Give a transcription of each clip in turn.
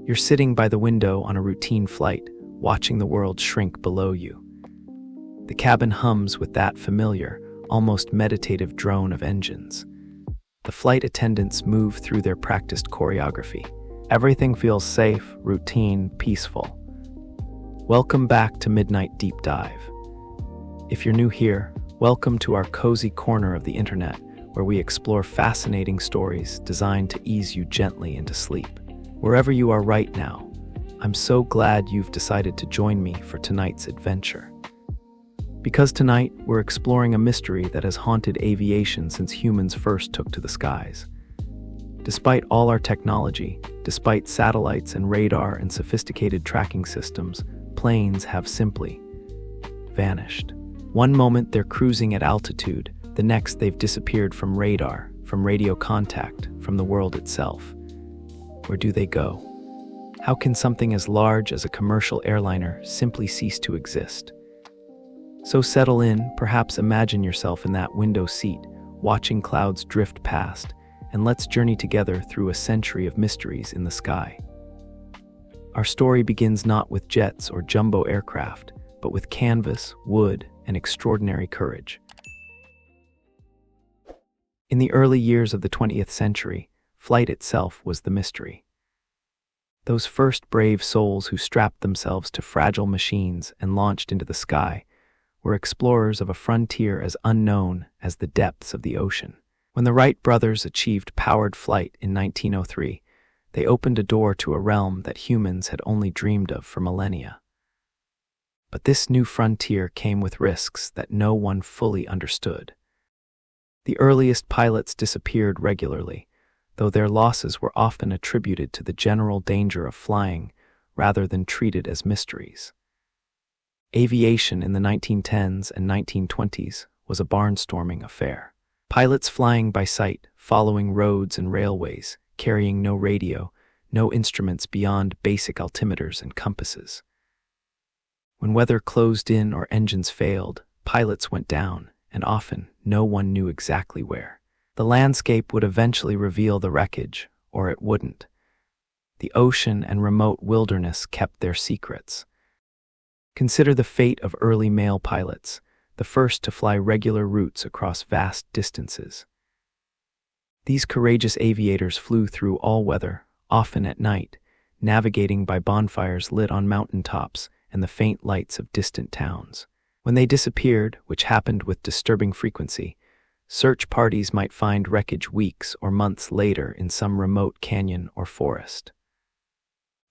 You're sitting by the window on a routine flight, watching the world shrink below you. The cabin hums with that familiar, almost meditative drone of engines. The flight attendants move through their practiced choreography. Everything feels safe, routine, peaceful. Welcome back to Midnight Deep Dive. If you're new here, welcome to our cozy corner of the internet, where we explore fascinating stories designed to ease you gently into sleep. Wherever you are right now, I'm so glad you've decided to join me for tonight's adventure. Because tonight, we're exploring a mystery that has haunted aviation since humans first took to the skies. Despite all our technology, despite satellites and radar and sophisticated tracking systems, planes have simply vanished. One moment they're cruising at altitude, the next they've disappeared from radar, from radio contact, from the world itself. Where do they go? How can something as large as a commercial airliner simply cease to exist? So settle in, perhaps imagine yourself in that window seat, watching clouds drift past, and let's journey together through a century of mysteries in the sky. Our story begins not with jets or jumbo aircraft, but with canvas, wood, and extraordinary courage. In the early years of the 20th century, flight itself was the mystery. Those first brave souls who strapped themselves to fragile machines and launched into the sky were explorers of a frontier as unknown as the depths of the ocean. When the Wright brothers achieved powered flight in 1903, they opened a door to a realm that humans had only dreamed of for millennia. But this new frontier came with risks that no one fully understood. The earliest pilots disappeared regularly, though their losses were often attributed to the general danger of flying rather than treated as mysteries. Aviation in the 1910s and 1920s was a barnstorming affair. Pilots flying by sight, following roads and railways, carrying no radio, no instruments beyond basic altimeters and compasses. When weather closed in or engines failed, pilots went down, and often no one knew exactly where. The landscape would eventually reveal the wreckage, or it wouldn't. The ocean and remote wilderness kept their secrets. Consider the fate of early male pilots, the first to fly regular routes across vast distances. These courageous aviators flew through all weather, often at night, navigating by bonfires lit on mountaintops and the faint lights of distant towns. When they disappeared, which happened with disturbing frequency, search parties might find wreckage weeks or months later in some remote canyon or forest.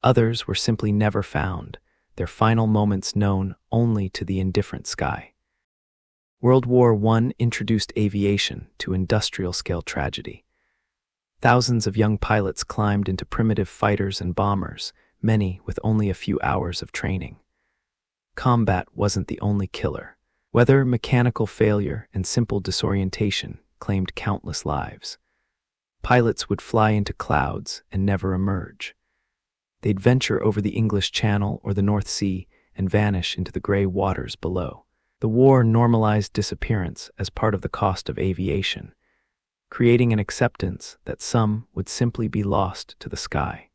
Others were simply never found, their final moments known only to the indifferent sky. World War I introduced aviation to industrial-scale tragedy. Thousands of young pilots climbed into primitive fighters and bombers, many with only a few hours of training. Combat wasn't the only killer. Weather, mechanical failure, and simple disorientation claimed countless lives. Pilots would fly into clouds and never emerge. They'd venture over the English Channel or the North Sea and vanish into the gray waters below. The war normalized disappearance as part of the cost of aviation, creating an acceptance that some would simply be lost to the sky.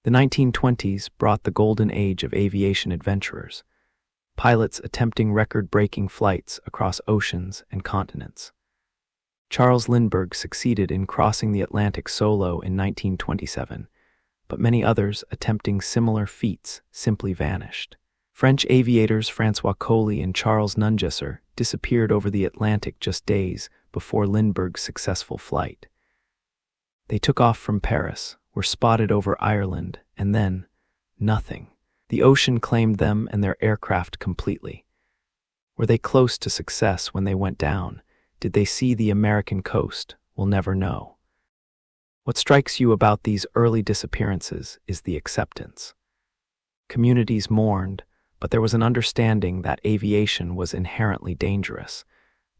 The 1920s brought the golden age of aviation adventurers, pilots attempting record-breaking flights across oceans and continents. Charles Lindbergh succeeded in crossing the Atlantic solo in 1927, but many others attempting similar feats simply vanished. French aviators François Colli and Charles Nungesser disappeared over the Atlantic just days before Lindbergh's successful flight. They took off from Paris, were spotted over Ireland, and then nothing. The ocean claimed them and their aircraft completely. Were they close to success when they went down? Did they see the American coast? We'll never know. What strikes you about these early disappearances is the acceptance. Communities mourned, but there was an understanding that aviation was inherently dangerous,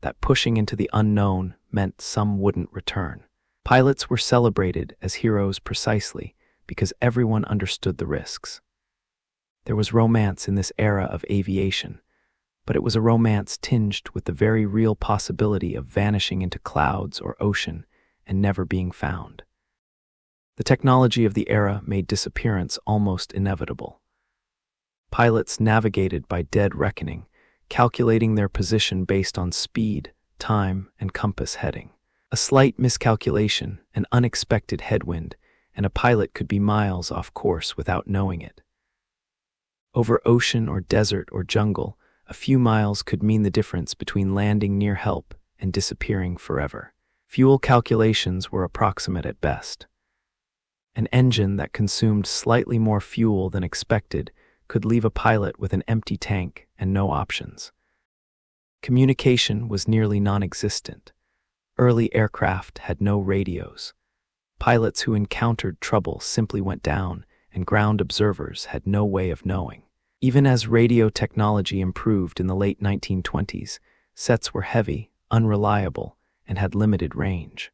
that pushing into the unknown meant some wouldn't return. Pilots were celebrated as heroes precisely because everyone understood the risks. There was romance in this era of aviation, but it was a romance tinged with the very real possibility of vanishing into clouds or ocean and never being found. The technology of the era made disappearance almost inevitable. Pilots navigated by dead reckoning, calculating their position based on speed, time, and compass heading. A slight miscalculation, an unexpected headwind, and a pilot could be miles off course without knowing it. Over ocean or desert or jungle, a few miles could mean the difference between landing near help and disappearing forever. Fuel calculations were approximate at best. An engine that consumed slightly more fuel than expected could leave a pilot with an empty tank and no options. Communication was nearly non-existent. Early aircraft had no radios. Pilots who encountered trouble simply went down, and ground observers had no way of knowing. Even as radio technology improved in the late 1920s, sets were heavy, unreliable, and had limited range.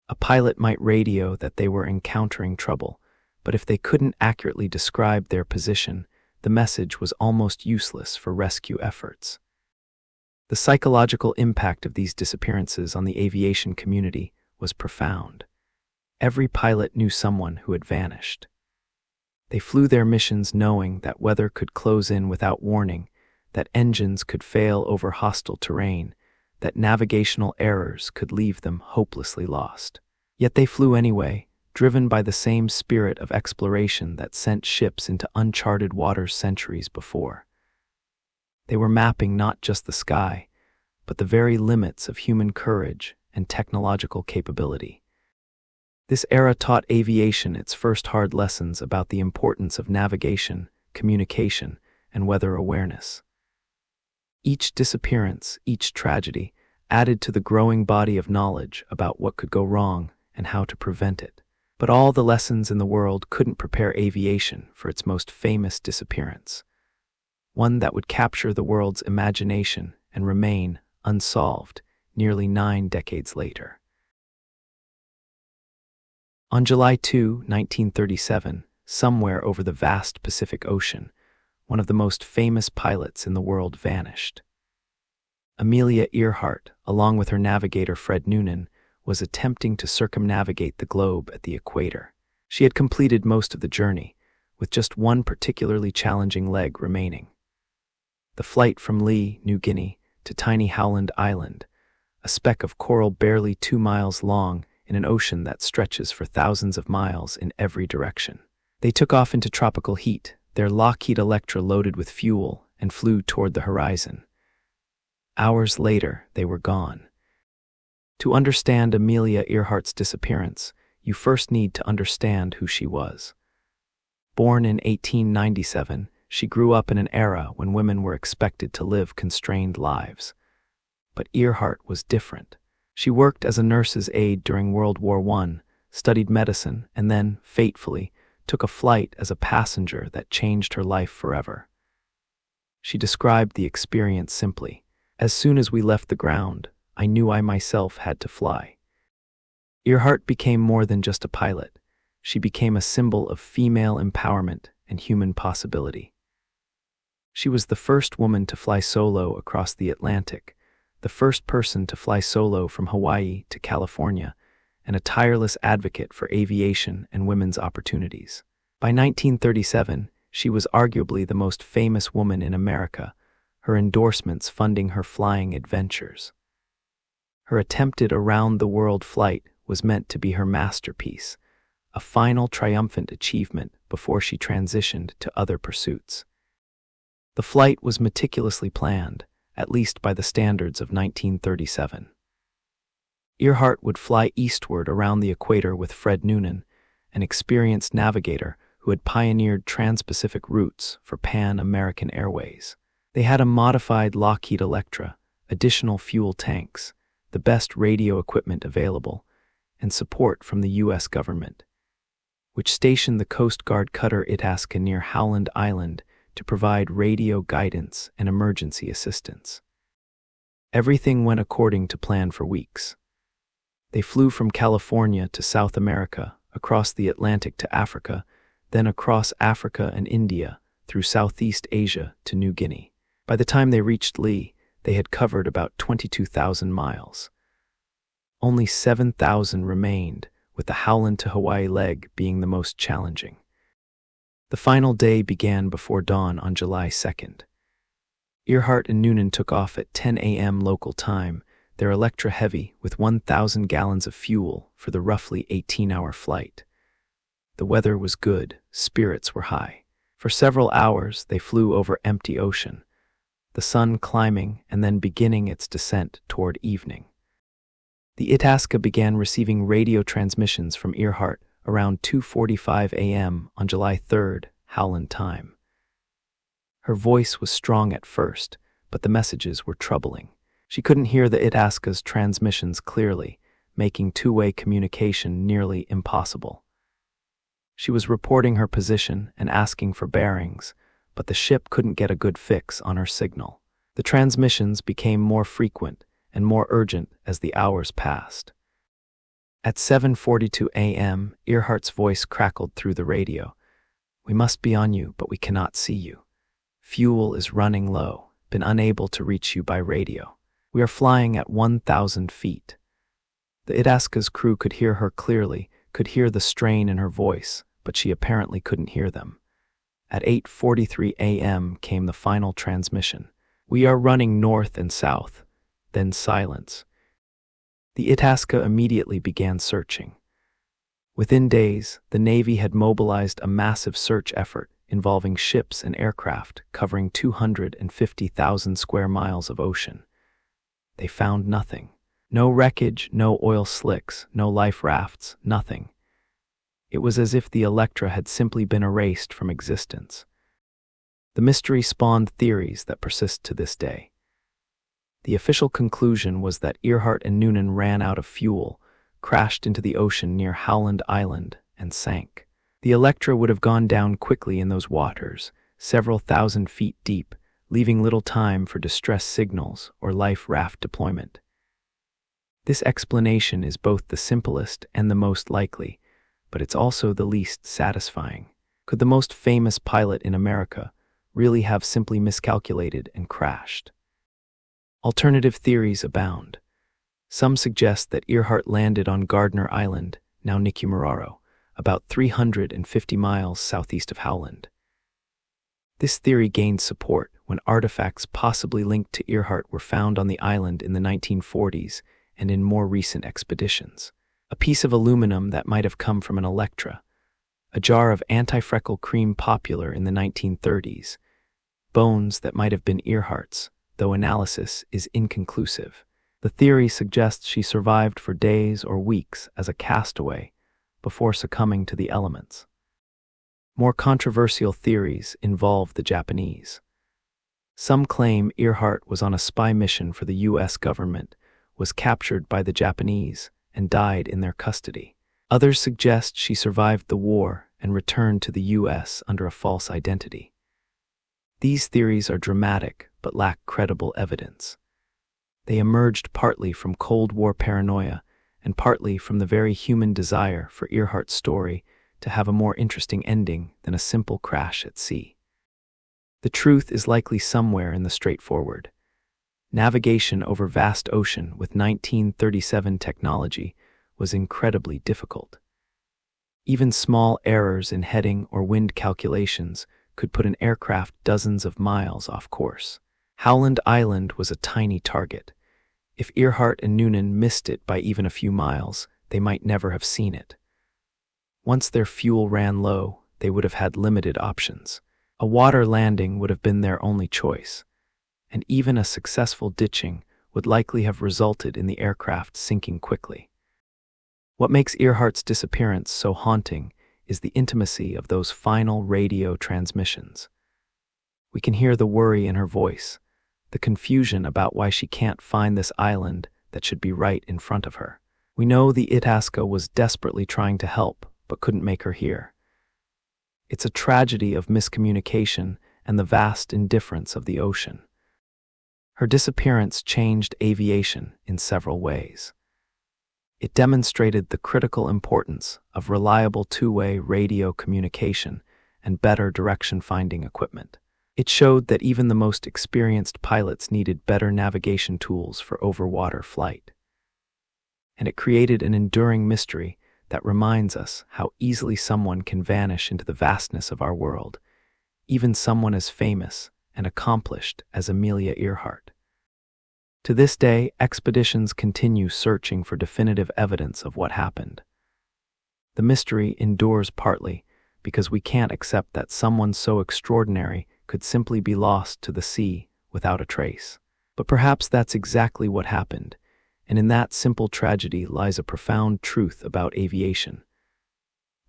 A pilot might radio that they were encountering trouble, but if they couldn't accurately describe their position, the message was almost useless for rescue efforts. The psychological impact of these disappearances on the aviation community was profound. Every pilot knew someone who had vanished. They flew their missions knowing that weather could close in without warning, that engines could fail over hostile terrain, that navigational errors could leave them hopelessly lost. Yet they flew anyway, driven by the same spirit of exploration that sent ships into uncharted waters centuries before. They were mapping not just the sky, but the very limits of human courage and technological capability. This era taught aviation its first hard lessons about the importance of navigation, communication, and weather awareness. Each disappearance, each tragedy, added to the growing body of knowledge about what could go wrong and how to prevent it. But all the lessons in the world couldn't prepare aviation for its most famous disappearance, one that would capture the world's imagination and remain unsolved nearly 9 decades later. On July 2, 1937, somewhere over the vast Pacific Ocean, one of the most famous pilots in the world vanished. Amelia Earhart, along with her navigator Fred Noonan, was attempting to circumnavigate the globe at the equator. She had completed most of the journey, with just one particularly challenging leg remaining. The flight from Lee, New Guinea, to tiny Howland Island, a speck of coral barely 2 miles long in an ocean that stretches for thousands of miles in every direction. They took off into tropical heat, their Lockheed Electra loaded with fuel, and flew toward the horizon. Hours later, they were gone. To understand Amelia Earhart's disappearance, you first need to understand who she was. Born in 1897, she grew up in an era when women were expected to live constrained lives. But Earhart was different. She worked as a nurse's aide during World War I, studied medicine, and then, fatefully, took a flight as a passenger that changed her life forever. She described the experience simply. As soon as we left the ground, I knew I myself had to fly. Earhart became more than just a pilot. She became a symbol of female empowerment and human possibility. She was the first woman to fly solo across the Atlantic, the first person to fly solo from Hawaii to California, and a tireless advocate for aviation and women's opportunities. By 1937, she was arguably the most famous woman in America, her endorsements funding her flying adventures. Her attempted around-the-world flight was meant to be her masterpiece, a final triumphant achievement before she transitioned to other pursuits. The flight was meticulously planned, at least by the standards of 1937. Earhart would fly eastward around the equator with Fred Noonan, an experienced navigator who had pioneered trans-Pacific routes for Pan-American Airways. They had a modified Lockheed Electra, additional fuel tanks, the best radio equipment available, and support from the U.S. government, which stationed the Coast Guard cutter Itasca near Howland Island to provide radio guidance and emergency assistance. Everything went according to plan for weeks. They flew from California to South America, across the Atlantic to Africa, then across Africa and India, through Southeast Asia to New Guinea. By the time they reached Lee, they had covered about 22,000 miles. Only 7,000 remained, with the Howland to Hawaii leg being the most challenging. The final day began before dawn on July 2nd. Earhart and Noonan took off at 10 a.m. local time, their Electra Heavy with 1,000 gallons of fuel for the roughly 18-hour flight. The weather was good, spirits were high. For several hours, they flew over empty ocean, the sun climbing and then beginning its descent toward evening. The Itasca began receiving radio transmissions from Earhart around 2:45 a.m. on July 3rd, Howland time. Her voice was strong at first, but the messages were troubling. She couldn't hear the Itasca's transmissions clearly, making two-way communication nearly impossible. She was reporting her position and asking for bearings, but the ship couldn't get a good fix on her signal. The transmissions became more frequent and more urgent as the hours passed. At 7:42 a.m., Earhart's voice crackled through the radio. "We must be on you, but we cannot see you. Fuel is running low, been unable to reach you by radio. We are flying at 1,000 feet. The Itasca's crew could hear her clearly, could hear the strain in her voice, but she apparently couldn't hear them. At 8:43 a.m. came the final transmission. "We are running north and south." Then silence. The Itasca immediately began searching. Within days, the Navy had mobilized a massive search effort involving ships and aircraft covering 250,000 square miles of ocean. They found nothing. No wreckage, no oil slicks, no life rafts, nothing. It was as if the Electra had simply been erased from existence. The mystery spawned theories that persist to this day. The official conclusion was that Earhart and Noonan ran out of fuel, crashed into the ocean near Howland Island, and sank. The Electra would have gone down quickly in those waters, several thousand feet deep, leaving little time for distress signals or life raft deployment. This explanation is both the simplest and the most likely, but it's also the least satisfying. Could the most famous pilot in America really have simply miscalculated and crashed? Alternative theories abound. Some suggest that Earhart landed on Gardner Island, now Nicumararo, about 350 miles southeast of Howland. This theory gained support when artifacts possibly linked to Earhart were found on the island in the 1940s and in more recent expeditions. A piece of aluminum that might have come from an Electra, a jar of anti-freckle cream popular in the 1930s, bones that might have been Earhart's, though analysis is inconclusive. The theory suggests she survived for days or weeks as a castaway before succumbing to the elements. More controversial theories involve the Japanese. Some claim Earhart was on a spy mission for the U.S. government, was captured by the Japanese, and died in their custody. Others suggest she survived the war and returned to the U.S. under a false identity. These theories are dramatic but lack credible evidence. They emerged partly from Cold War paranoia and partly from the very human desire for Earhart's story to have a more interesting ending than a simple crash at sea. The truth is likely somewhere in the straightforward. Navigation over vast ocean with 1937 technology was incredibly difficult. Even small errors in heading or wind calculations could put an aircraft dozens of miles off course. Howland Island was a tiny target. If Earhart and Noonan missed it by even a few miles, they might never have seen it. Once their fuel ran low, they would have had limited options. A water landing would have been their only choice, and even a successful ditching would likely have resulted in the aircraft sinking quickly. What makes Earhart's disappearance so haunting is the intimacy of those final radio transmissions. We can hear the worry in her voice, the confusion about why she can't find this island that should be right in front of her. We know the Itasca was desperately trying to help, but couldn't make her hear. It's a tragedy of miscommunication and the vast indifference of the ocean. Her disappearance changed aviation in several ways. It demonstrated the critical importance of reliable two-way radio communication and better direction-finding equipment. It showed that even the most experienced pilots needed better navigation tools for overwater flight. And it created an enduring mystery that reminds us how easily someone can vanish into the vastness of our world, even someone as famous and accomplished as Amelia Earhart. To this day, expeditions continue searching for definitive evidence of what happened. The mystery endures partly because we can't accept that someone so extraordinary could simply be lost to the sea without a trace. But perhaps that's exactly what happened, and in that simple tragedy lies a profound truth about aviation.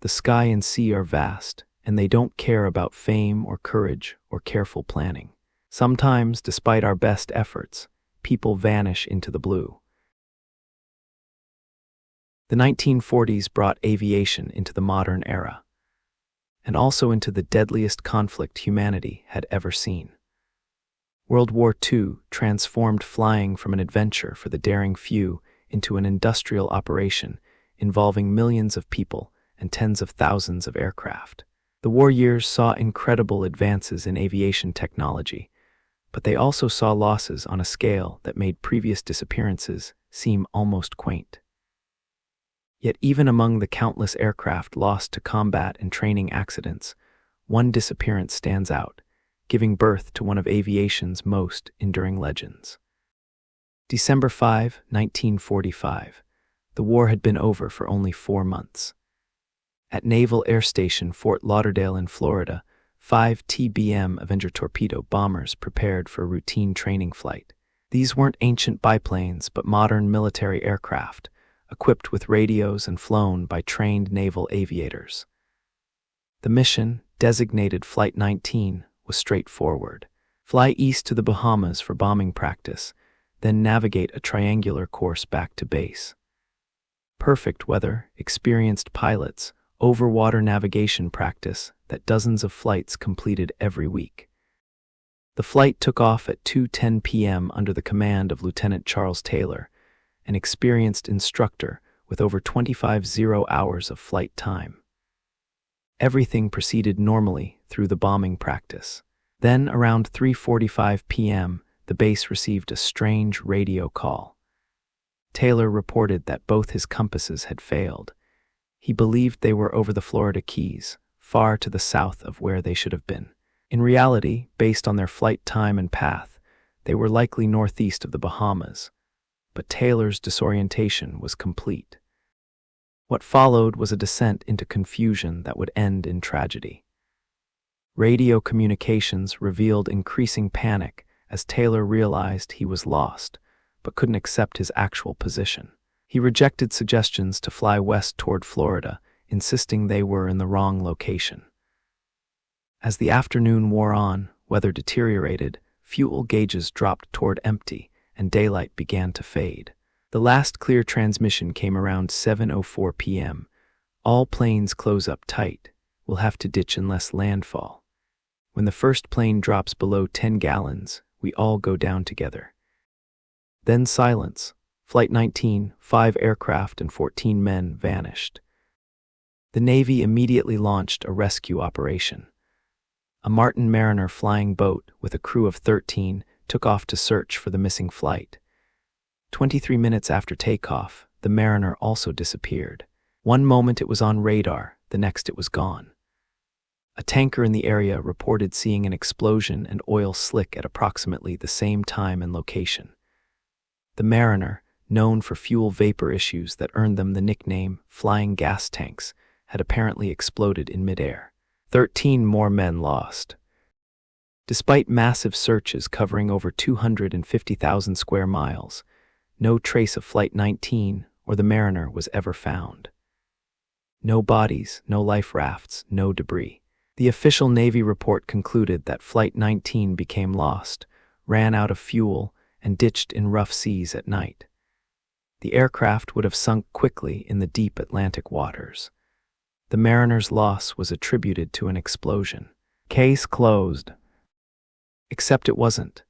The sky and sea are vast, and they don't care about fame or courage or careful planning. Sometimes, despite our best efforts, people vanish into the blue. The 1940s brought aviation into the modern era, and also into the deadliest conflict humanity had ever seen. World War II transformed flying from an adventure for the daring few into an industrial operation involving millions of people and tens of thousands of aircraft. The war years saw incredible advances in aviation technology, but they also saw losses on a scale that made previous disappearances seem almost quaint. Yet even among the countless aircraft lost to combat and training accidents, one disappearance stands out, giving birth to one of aviation's most enduring legends. December 5, 1945. The war had been over for only 4 months. At Naval Air Station Fort Lauderdale in Florida, 5 TBM Avenger torpedo bombers prepared for a routine training flight. These weren't ancient biplanes, but modern military aircraft, equipped with radios and flown by trained naval aviators. The mission, designated Flight 19, was straightforward. Fly east to the Bahamas for bombing practice, then navigate a triangular course back to base. Perfect weather, experienced pilots, overwater navigation practice that dozens of flights completed every week. The flight took off at 2:10 p.m. under the command of Lieutenant Charles Taylor, an experienced instructor with over 25 hours of flight time. Everything proceeded normally through the bombing practice. Then, around 3:45 p.m., the base received a strange radio call. Taylor reported that both his compasses had failed. He believed they were over the Florida Keys, far to the south of where they should have been. In reality, based on their flight time and path, they were likely northeast of the Bahamas, but Taylor's disorientation was complete. What followed was a descent into confusion that would end in tragedy. Radio communications revealed increasing panic as Taylor realized he was lost, but couldn't accept his actual position. He rejected suggestions to fly west toward Florida, insisting they were in the wrong location. As the afternoon wore on, weather deteriorated, fuel gauges dropped toward empty, and daylight began to fade. The last clear transmission came around 7:04 p.m. All planes close up tight. We'll have to ditch unless landfall. When the first plane drops below 10 gallons, we all go down together. Then silence. Flight 19, 5 aircraft and 14 men vanished. The Navy immediately launched a rescue operation. A Martin Mariner flying boat with a crew of 13 took off to search for the missing flight. 23 minutes after takeoff, the Mariner also disappeared. One moment it was on radar, the next it was gone. A tanker in the area reported seeing an explosion and oil slick at approximately the same time and location. The Mariner, known for fuel vapor issues that earned them the nickname flying gas tanks, had apparently exploded in midair. 13 more men lost. Despite massive searches covering over 250,000 square miles, no trace of Flight 19 or the Mariner was ever found. No bodies, no life rafts, no debris. The official Navy report concluded that Flight 19 became lost, ran out of fuel, and ditched in rough seas at night. The aircraft would have sunk quickly in the deep Atlantic waters. The Mariner's loss was attributed to an explosion. Case closed. Except it wasn't.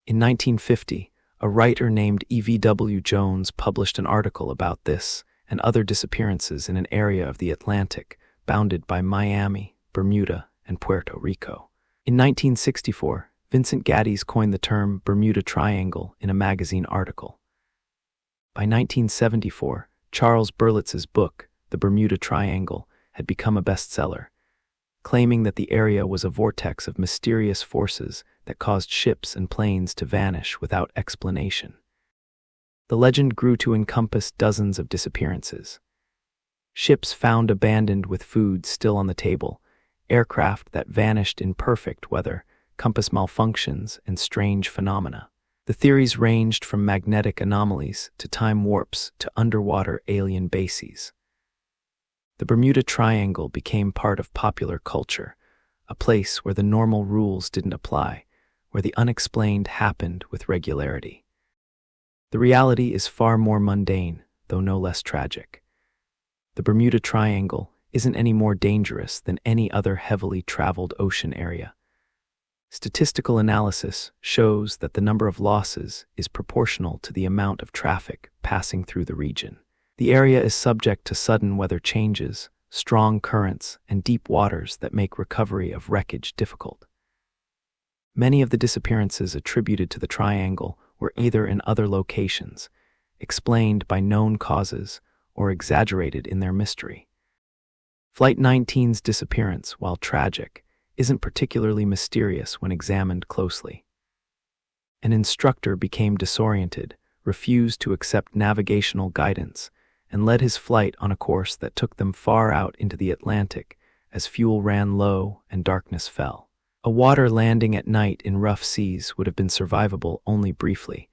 In 1950, a writer named E.V.W. Jones published an article about this and other disappearances in an area of the Atlantic bounded by Miami, Bermuda, and Puerto Rico. In 1964, Vincent Gaddis coined the term Bermuda Triangle in a magazine article. By 1974, Charles Berlitz's book, The Bermuda Triangle, had become a bestseller, claiming that the area was a vortex of mysterious forces that caused ships and planes to vanish without explanation. The legend grew to encompass dozens of disappearances. Ships found abandoned with food still on the table, aircraft that vanished in perfect weather, compass malfunctions, and strange phenomena. The theories ranged from magnetic anomalies to time warps to underwater alien bases. The Bermuda Triangle became part of popular culture, a place where the normal rules didn't apply, where the unexplained happened with regularity. The reality is far more mundane, though no less tragic. The Bermuda Triangle isn't any more dangerous than any other heavily traveled ocean area. Statistical analysis shows that the number of losses is proportional to the amount of traffic passing through the region. The area is subject to sudden weather changes, strong currents, and deep waters that make recovery of wreckage difficult. Many of the disappearances attributed to the Triangle were either in other locations, explained by known causes, or exaggerated in their mystery. Flight 19's disappearance, while tragic, isn't particularly mysterious when examined closely. An instructor became disoriented, refused to accept navigational guidance, and led his flight on a course that took them far out into the Atlantic as fuel ran low and darkness fell. A water landing at night in rough seas would have been survivable only briefly,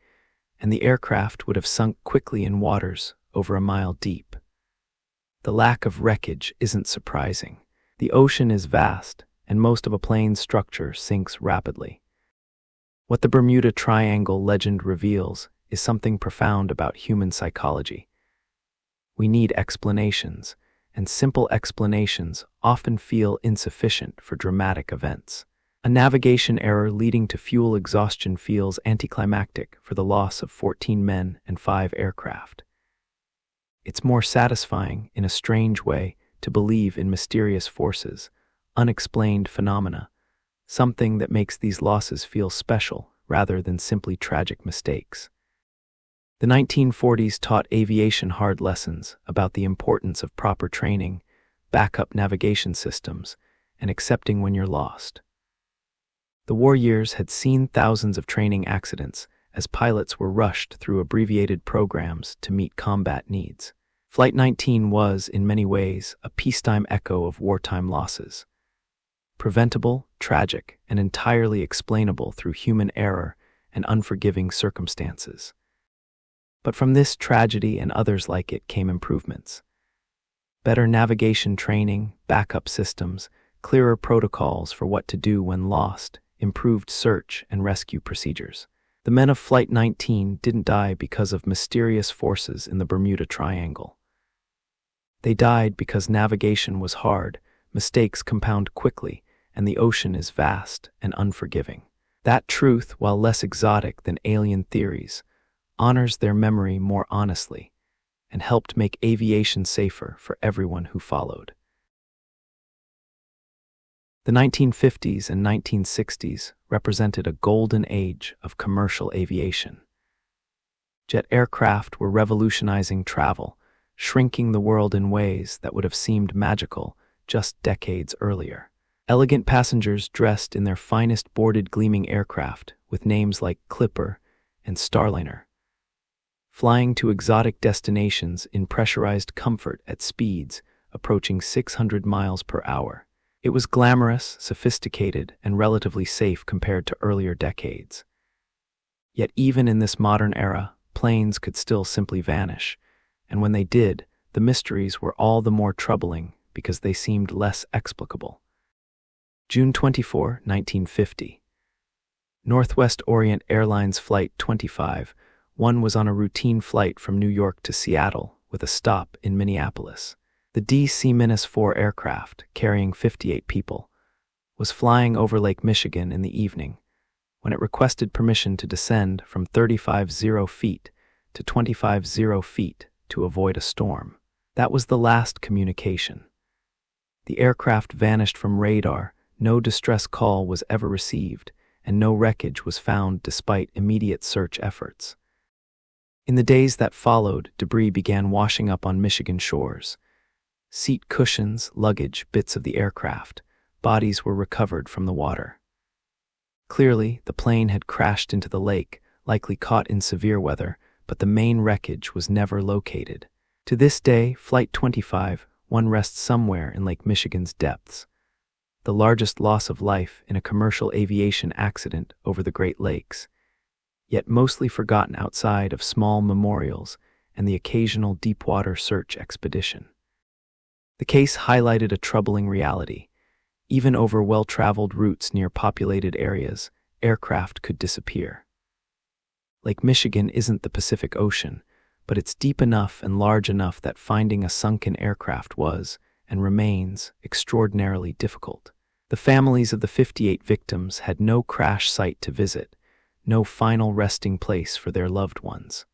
and the aircraft would have sunk quickly in waters over a mile deep. The lack of wreckage isn't surprising. The ocean is vast, and most of a plane's structure sinks rapidly. What the Bermuda Triangle legend reveals is something profound about human psychology. We need explanations, and simple explanations often feel insufficient for dramatic events. A navigation error leading to fuel exhaustion feels anticlimactic for the loss of 14 men and 5 aircraft. It's more satisfying, in a strange way, to believe in mysterious forces, unexplained phenomena, something that makes these losses feel special rather than simply tragic mistakes. The 1940s taught aviation hard lessons about the importance of proper training, backup navigation systems, and accepting when you're lost. The war years had seen thousands of training accidents as pilots were rushed through abbreviated programs to meet combat needs. Flight 19 was, in many ways, a peacetime echo of wartime losses. Preventable, tragic, and entirely explainable through human error and unforgiving circumstances. But from this tragedy and others like it came improvements. Better navigation training, backup systems, clearer protocols for what to do when lost, improved search and rescue procedures. The men of Flight 19 didn't die because of mysterious forces in the Bermuda Triangle. They died because navigation was hard, mistakes compound quickly, and the ocean is vast and unforgiving. That truth, while less exotic than alien theories, honors their memory more honestly, and helped make aviation safer for everyone who followed. The 1950s and 1960s represented a golden age of commercial aviation. Jet aircraft were revolutionizing travel, shrinking the world in ways that would have seemed magical just decades earlier. Elegant passengers dressed in their finest boarded gleaming aircraft with names like Clipper and Starliner, flying to exotic destinations in pressurized comfort at speeds approaching 600 miles per hour. It was glamorous, sophisticated, and relatively safe compared to earlier decades. Yet even in this modern era, planes could still simply vanish, and when they did, the mysteries were all the more troubling because they seemed less explicable. June 24, 1950. Northwest Orient Airlines Flight 25. One was on a routine flight from New York to Seattle with a stop in Minneapolis. The DC-4 aircraft, carrying 58 people, was flying over Lake Michigan in the evening when it requested permission to descend from 35,000 feet to 25,000 feet to avoid a storm. That was the last communication. The aircraft vanished from radar, no distress call was ever received, and no wreckage was found despite immediate search efforts. In the days that followed, debris began washing up on Michigan shores. Seat cushions, luggage, bits of the aircraft. Bodies were recovered from the water. Clearly, the plane had crashed into the lake, likely caught in severe weather, but the main wreckage was never located. To this day, Flight 25, one rests somewhere in Lake Michigan's depths. The largest loss of life in a commercial aviation accident over the Great Lakes, yet mostly forgotten outside of small memorials and the occasional deepwater search expedition. The case highlighted a troubling reality. Even over well-traveled routes near populated areas, aircraft could disappear. Lake Michigan isn't the Pacific Ocean, but it's deep enough and large enough that finding a sunken aircraft was, and remains, extraordinarily difficult. The families of the 58 victims had no crash site to visit, no final resting place for their loved ones.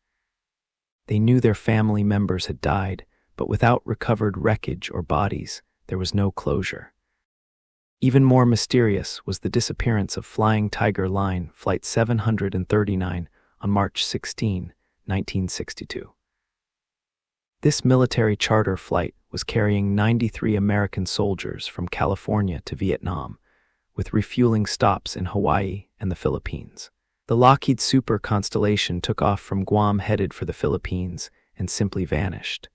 They knew their family members had died, but without recovered wreckage or bodies, there was no closure. Even more mysterious was the disappearance of Flying Tiger Line Flight 739 on March 16, 1962. This military charter flight was carrying 93 American soldiers from California to Vietnam, with refueling stops in Hawaii and the Philippines. The Lockheed Super Constellation took off from Guam headed for the Philippines and simply vanished.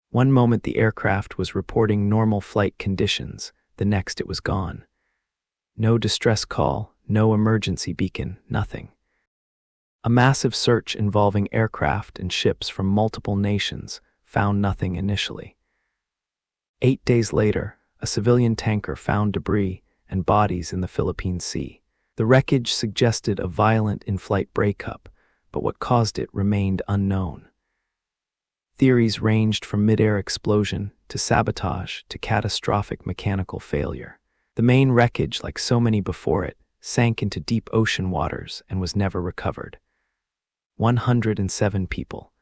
One moment the aircraft was reporting normal flight conditions, the next it was gone. No distress call, no emergency beacon, nothing. A massive search involving aircraft and ships from multiple nations found nothing initially. 8 days later, a civilian tanker found debris and bodies in the Philippine Sea. The wreckage suggested a violent in-flight breakup, but what caused it remained unknown. Theories ranged from mid-air explosion to sabotage to catastrophic mechanical failure. The main wreckage, like so many before it, sank into deep ocean waters and was never recovered. 107 people,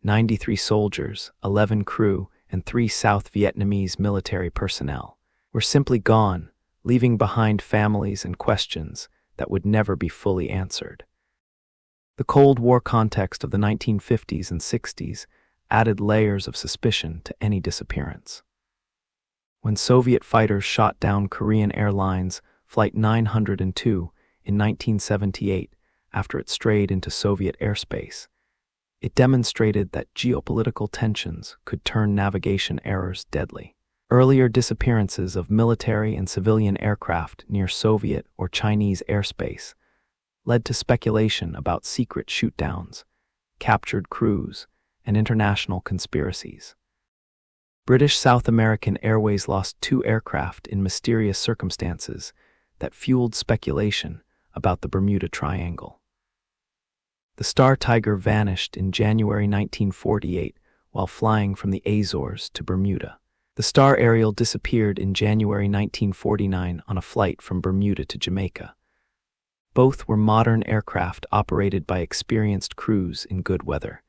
93 soldiers, 11 crew, and 3 South Vietnamese military personnel, were simply gone, leaving behind families and questions that would never be fully answered. The Cold War context of the 1950s and 60s added layers of suspicion to any disappearance. When Soviet fighters shot down Korean Airlines Flight 902 in 1978 after it strayed into Soviet airspace, it demonstrated that geopolitical tensions could turn navigation errors deadly. Earlier disappearances of military and civilian aircraft near Soviet or Chinese airspace led to speculation about secret shootdowns, captured crews, and international conspiracies. British South American Airways lost 2 aircraft in mysterious circumstances that fueled speculation about the Bermuda Triangle. The Star Tiger vanished in January 1948 while flying from the Azores to Bermuda. The Star Ariel disappeared in January 1949 on a flight from Bermuda to Jamaica. Both were modern aircraft operated by experienced crews in good weather.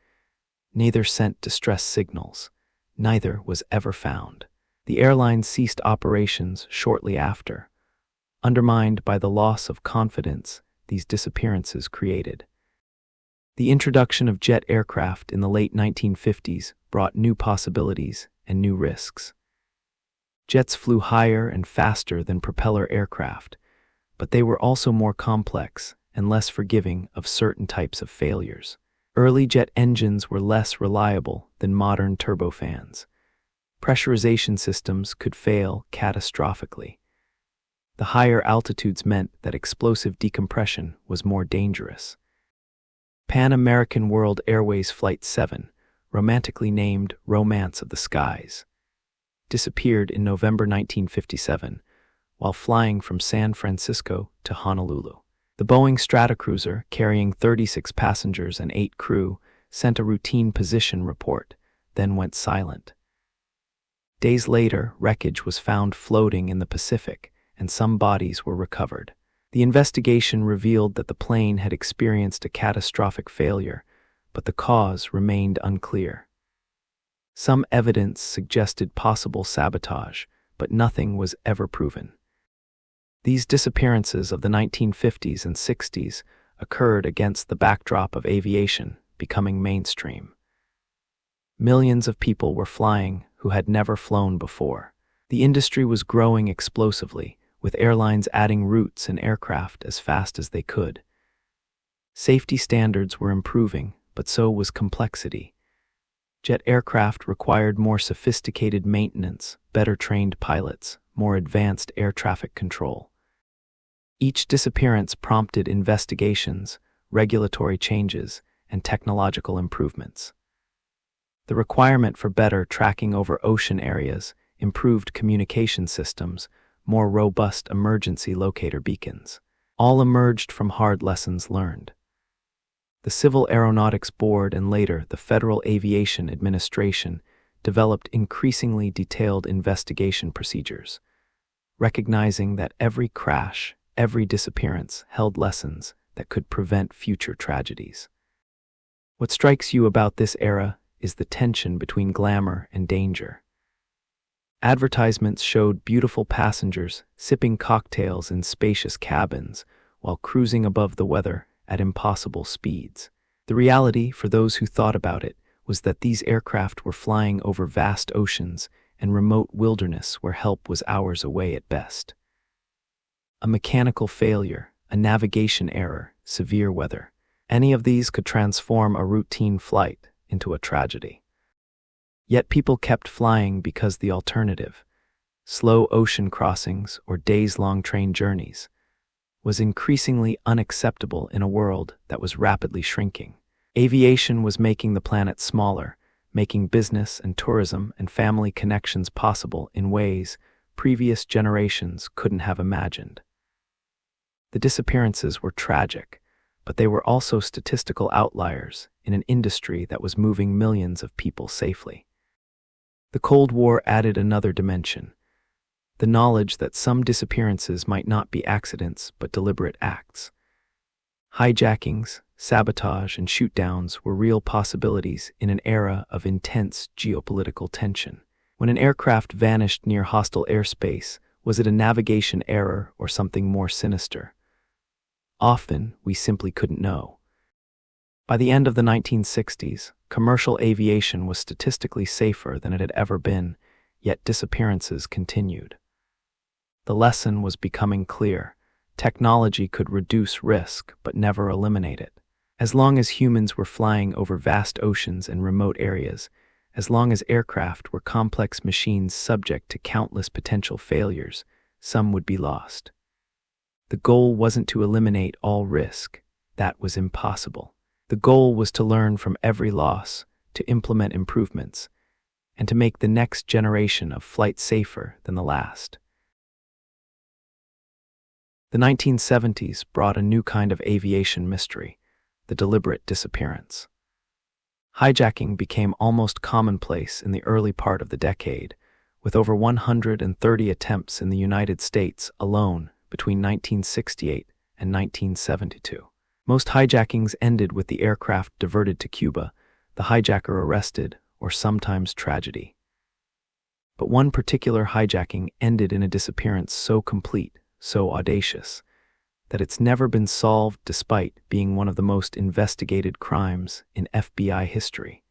Neither sent distress signals. Neither was ever found. The airline ceased operations shortly after, undermined by the loss of confidence these disappearances created. The introduction of jet aircraft in the late 1950s brought new possibilities and new risks. Jets flew higher and faster than propeller aircraft, but they were also more complex and less forgiving of certain types of failures. Early jet engines were less reliable than modern turbofans. Pressurization systems could fail catastrophically. The higher altitudes meant that explosive decompression was more dangerous. Pan American World Airways Flight 7, romantically named Romance of the Skies, disappeared in November 1957 while flying from San Francisco to Honolulu. The Boeing Stratocruiser, carrying 36 passengers and 8 crew, sent a routine position report, then went silent. Days later, wreckage was found floating in the Pacific, and some bodies were recovered. The investigation revealed that the plane had experienced a catastrophic failure, but the cause remained unclear. Some evidence suggested possible sabotage, but nothing was ever proven. These disappearances of the 1950s and 60s occurred against the backdrop of aviation becoming mainstream. Millions of people were flying who had never flown before. The industry was growing explosively, with airlines adding routes and aircraft as fast as they could. Safety standards were improving, but so was complexity. Jet aircraft required more sophisticated maintenance, better trained pilots, more advanced air traffic control. Each disappearance prompted investigations, regulatory changes, and technological improvements. The requirement for better tracking over ocean areas, improved communication systems, more robust emergency locator beacons, all emerged from hard lessons learned. The Civil Aeronautics Board and later the Federal Aviation Administration developed increasingly detailed investigation procedures, recognizing that every crash, every disappearance held lessons that could prevent future tragedies. What strikes you about this era is the tension between glamour and danger. Advertisements showed beautiful passengers sipping cocktails in spacious cabins while cruising above the weather at impossible speeds. The reality, for those who thought about it, was that these aircraft were flying over vast oceans and remote wilderness where help was hours away at best. A mechanical failure, a navigation error, severe weather, any of these could transform a routine flight into a tragedy. Yet people kept flying because the alternative, slow ocean crossings or days-long train journeys, was increasingly unacceptable in a world that was rapidly shrinking. Aviation was making the planet smaller, making business and tourism and family connections possible in ways previous generations couldn't have imagined. The disappearances were tragic, but they were also statistical outliers in an industry that was moving millions of people safely. The Cold War added another dimension, the knowledge that some disappearances might not be accidents but deliberate acts. Hijackings, sabotage, and shoot-downs were real possibilities in an era of intense geopolitical tension. When an aircraft vanished near hostile airspace, was it a navigation error or something more sinister? Often, we simply couldn't know. By the end of the 1960s, commercial aviation was statistically safer than it had ever been, yet disappearances continued. The lesson was becoming clear. Technology could reduce risk, but never eliminate it. As long as humans were flying over vast oceans and remote areas, as long as aircraft were complex machines subject to countless potential failures, some would be lost. The goal wasn't to eliminate all risk. That was impossible. The goal was to learn from every loss, to implement improvements, and to make the next generation of flight safer than the last. The 1970s brought a new kind of aviation mystery, the deliberate disappearance. Hijacking became almost commonplace in the early part of the decade, with over 130 attempts in the United States alone between 1968 and 1972. Most hijackings ended with the aircraft diverted to Cuba, the hijacker arrested, or sometimes tragedy. But one particular hijacking ended in a disappearance so complete, so audacious, that it's never been solved despite being one of the most investigated crimes in FBI history.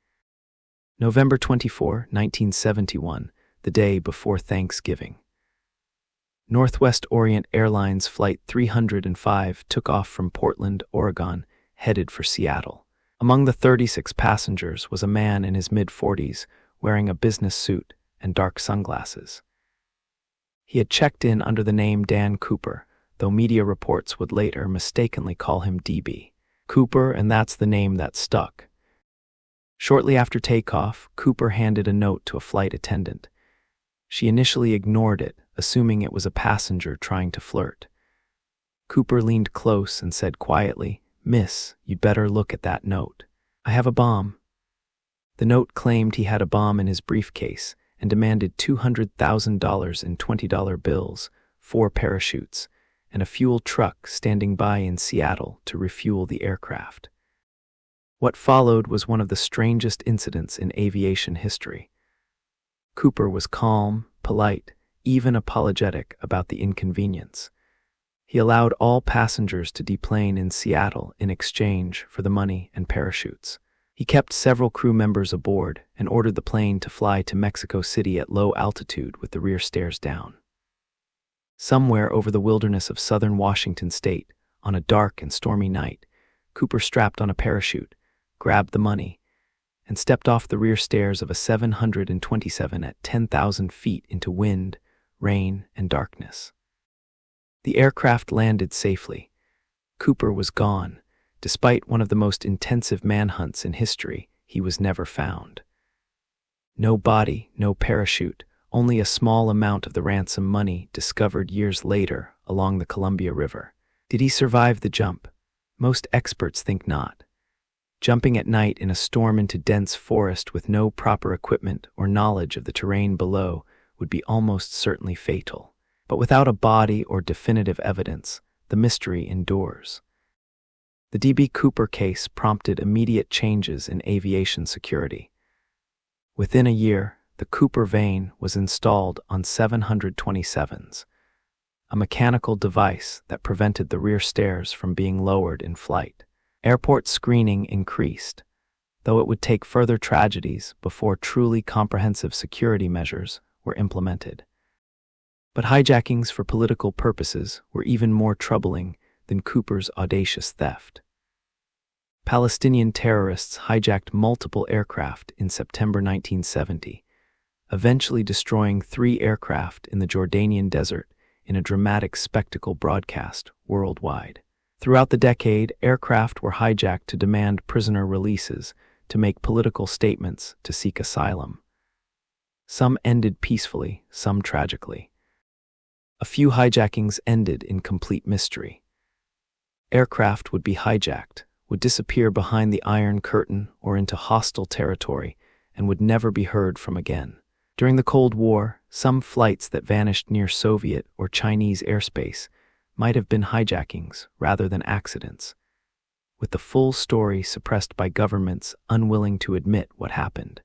November 24, 1971, the day before Thanksgiving. Northwest Orient Airlines Flight 305 took off from Portland, Oregon, headed for Seattle. Among the 36 passengers was a man in his mid-40s wearing a business suit and dark sunglasses. He had checked in under the name Dan Cooper, though media reports would later mistakenly call him DB. Cooper, and that's the name that stuck. Shortly after takeoff, Cooper handed a note to a flight attendant. She initially ignored it, assuming it was a passenger trying to flirt. Cooper leaned close and said quietly, "Miss, you'd better look at that note. I have a bomb." The note claimed he had a bomb in his briefcase and demanded $200,000 in $20 bills, 4 parachutes, and a fuel truck standing by in Seattle to refuel the aircraft. What followed was one of the strangest incidents in aviation history. Cooper was calm, polite, even apologetic about the inconvenience. He allowed all passengers to deplane in Seattle in exchange for the money and parachutes. He kept several crew members aboard and ordered the plane to fly to Mexico City at low altitude with the rear stairs down. Somewhere over the wilderness of southern Washington state, on a dark and stormy night, Cooper strapped on a parachute, grabbed the money, and stepped off the rear stairs of a 727 at 10,000 feet into wind, rain, and darkness. The aircraft landed safely. Cooper was gone. Despite one of the most intensive manhunts in history, he was never found. No body, no parachute, only a small amount of the ransom money discovered years later along the Columbia River. Did he survive the jump? Most experts think not. Jumping at night in a storm into dense forest with no proper equipment or knowledge of the terrain below would be almost certainly fatal. But without a body or definitive evidence, the mystery endures. The D.B. Cooper case prompted immediate changes in aviation security. Within a year, the Cooper vane was installed on 727s, a mechanical device that prevented the rear stairs from being lowered in flight. Airport screening increased, though it would take further tragedies before truly comprehensive security measures were implemented. But hijackings for political purposes were even more troubling than Cooper's audacious theft. Palestinian terrorists hijacked multiple aircraft in September 1970, eventually destroying 3 aircraft in the Jordanian desert in a dramatic spectacle broadcast worldwide. Throughout the decade, aircraft were hijacked to demand prisoner releases, to make political statements, to seek asylum. Some ended peacefully, some tragically. A few hijackings ended in complete mystery. Aircraft would be hijacked, would disappear behind the Iron Curtain or into hostile territory, and would never be heard from again. During the Cold War, some flights that vanished near Soviet or Chinese airspace might have been hijackings rather than accidents, with the full story suppressed by governments unwilling to admit what happened.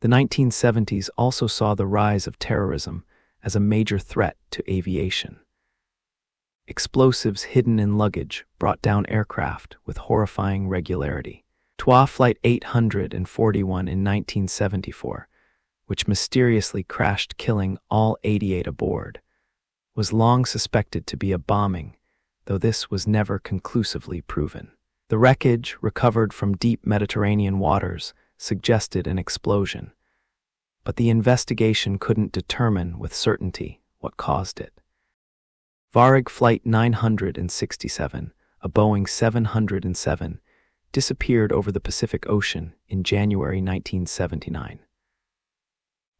The 1970s also saw the rise of terrorism as a major threat to aviation. Explosives hidden in luggage brought down aircraft with horrifying regularity. TWA Flight 841 in 1974, which mysteriously crashed killing all 88 aboard, was long suspected to be a bombing, though this was never conclusively proven. The wreckage, recovered from deep Mediterranean waters, suggested an explosion, but the investigation couldn't determine with certainty what caused it. Varig Flight 967, a Boeing 707, disappeared over the Pacific Ocean in January 1979.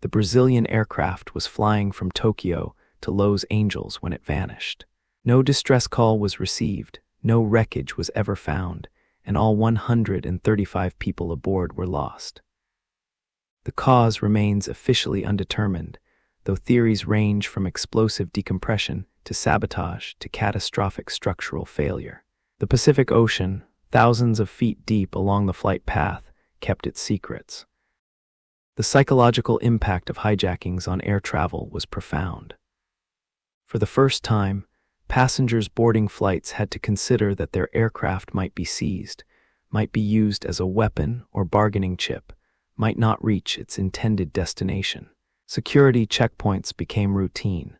The Brazilian aircraft was flying from Tokyo to Los Angeles when it vanished. No distress call was received, no wreckage was ever found, and all 135 people aboard were lost. The cause remains officially undetermined, though theories range from explosive decompression to sabotage to catastrophic structural failure. The Pacific Ocean, thousands of feet deep along the flight path, kept its secrets. The psychological impact of hijackings on air travel was profound. For the first time, passengers boarding flights had to consider that their aircraft might be seized, might be used as a weapon or bargaining chip, might not reach its intended destination. Security checkpoints became routine,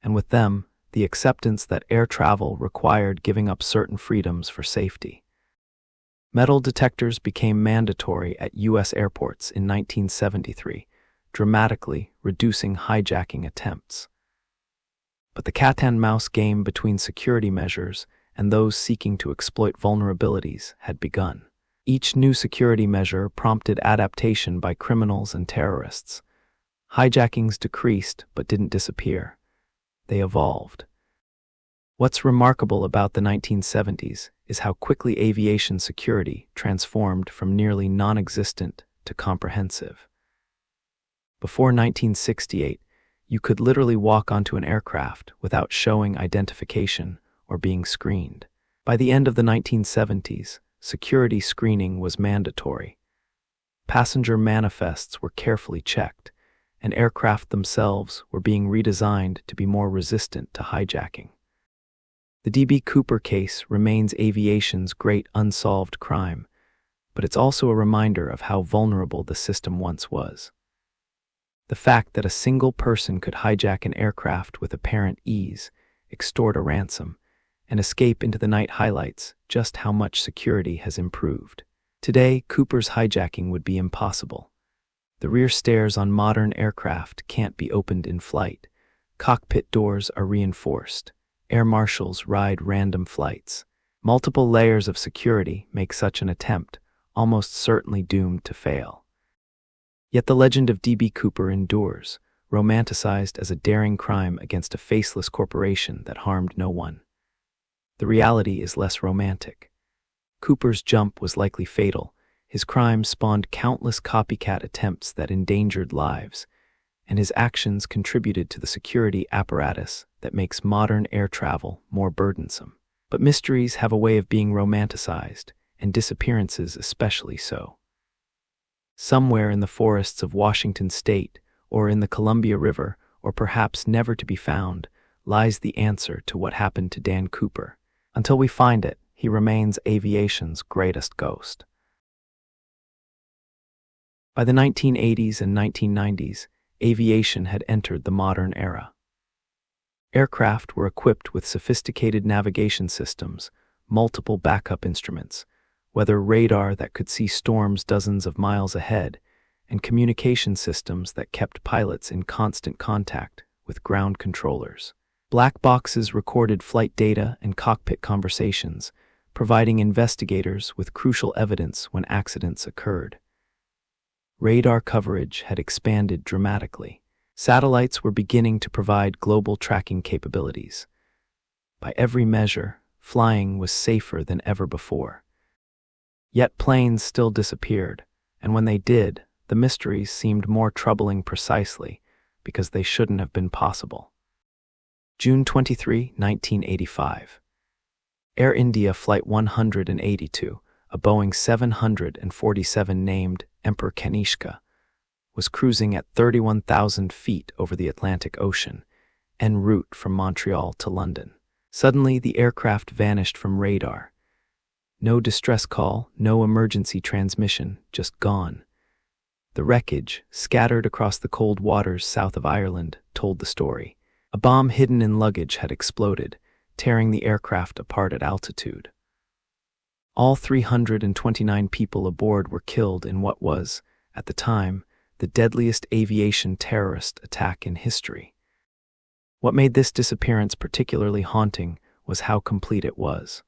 and with them, the acceptance that air travel required giving up certain freedoms for safety. Metal detectors became mandatory at U.S. airports in 1973, dramatically reducing hijacking attempts. But the cat-and-mouse game between security measures and those seeking to exploit vulnerabilities had begun. Each new security measure prompted adaptation by criminals and terrorists. Hijackings decreased but didn't disappear. They evolved. What's remarkable about the 1970s is how quickly aviation security transformed from nearly non-existent to comprehensive. Before 1968, you could literally walk onto an aircraft without showing identification or being screened. By the end of the 1970s, security screening was mandatory. Passenger manifests were carefully checked, and aircraft themselves were being redesigned to be more resistant to hijacking. The D.B. Cooper case remains aviation's great unsolved crime, but it's also a reminder of how vulnerable the system once was. The fact that a single person could hijack an aircraft with apparent ease, extort a ransom, and escape into the night highlights just how much security has improved. Today, Cooper's hijacking would be impossible. The rear stairs on modern aircraft can't be opened in flight. Cockpit doors are reinforced. Air marshals ride random flights. Multiple layers of security make such an attempt almost certainly doomed to fail. Yet the legend of D.B. Cooper endures, romanticized as a daring crime against a faceless corporation that harmed no one. The reality is less romantic. Cooper's jump was likely fatal. His crime spawned countless copycat attempts that endangered lives, and his actions contributed to the security apparatus that makes modern air travel more burdensome. But mysteries have a way of being romanticized, and disappearances especially so. Somewhere in the forests of Washington state, or in the Columbia River, or perhaps never to be found, lies the answer to what happened to Dan Cooper. Until we find it, he remains aviation's greatest ghost. By the 1980s and 1990s, aviation had entered the modern era. Aircraft were equipped with sophisticated navigation systems, multiple backup instruments, weather radar that could see storms dozens of miles ahead, and communication systems that kept pilots in constant contact with ground controllers. Black boxes recorded flight data and cockpit conversations, providing investigators with crucial evidence when accidents occurred. Radar coverage had expanded dramatically. Satellites were beginning to provide global tracking capabilities. By every measure, flying was safer than ever before. Yet planes still disappeared, and when they did, the mysteries seemed more troubling precisely because they shouldn't have been possible. June 23, 1985. Air India Flight 182, a Boeing 747 named Emperor Kanishka, was cruising at 31,000 feet over the Atlantic Ocean, en route from Montreal to London. Suddenly, the aircraft vanished from radar. No distress call, no emergency transmission, just gone. The wreckage, scattered across the cold waters south of Ireland, told the story. A bomb hidden in luggage had exploded, tearing the aircraft apart at altitude. All 329 people aboard were killed in what was, at the time, the deadliest aviation terrorist attack in history. What made this disappearance particularly haunting was how complete it was.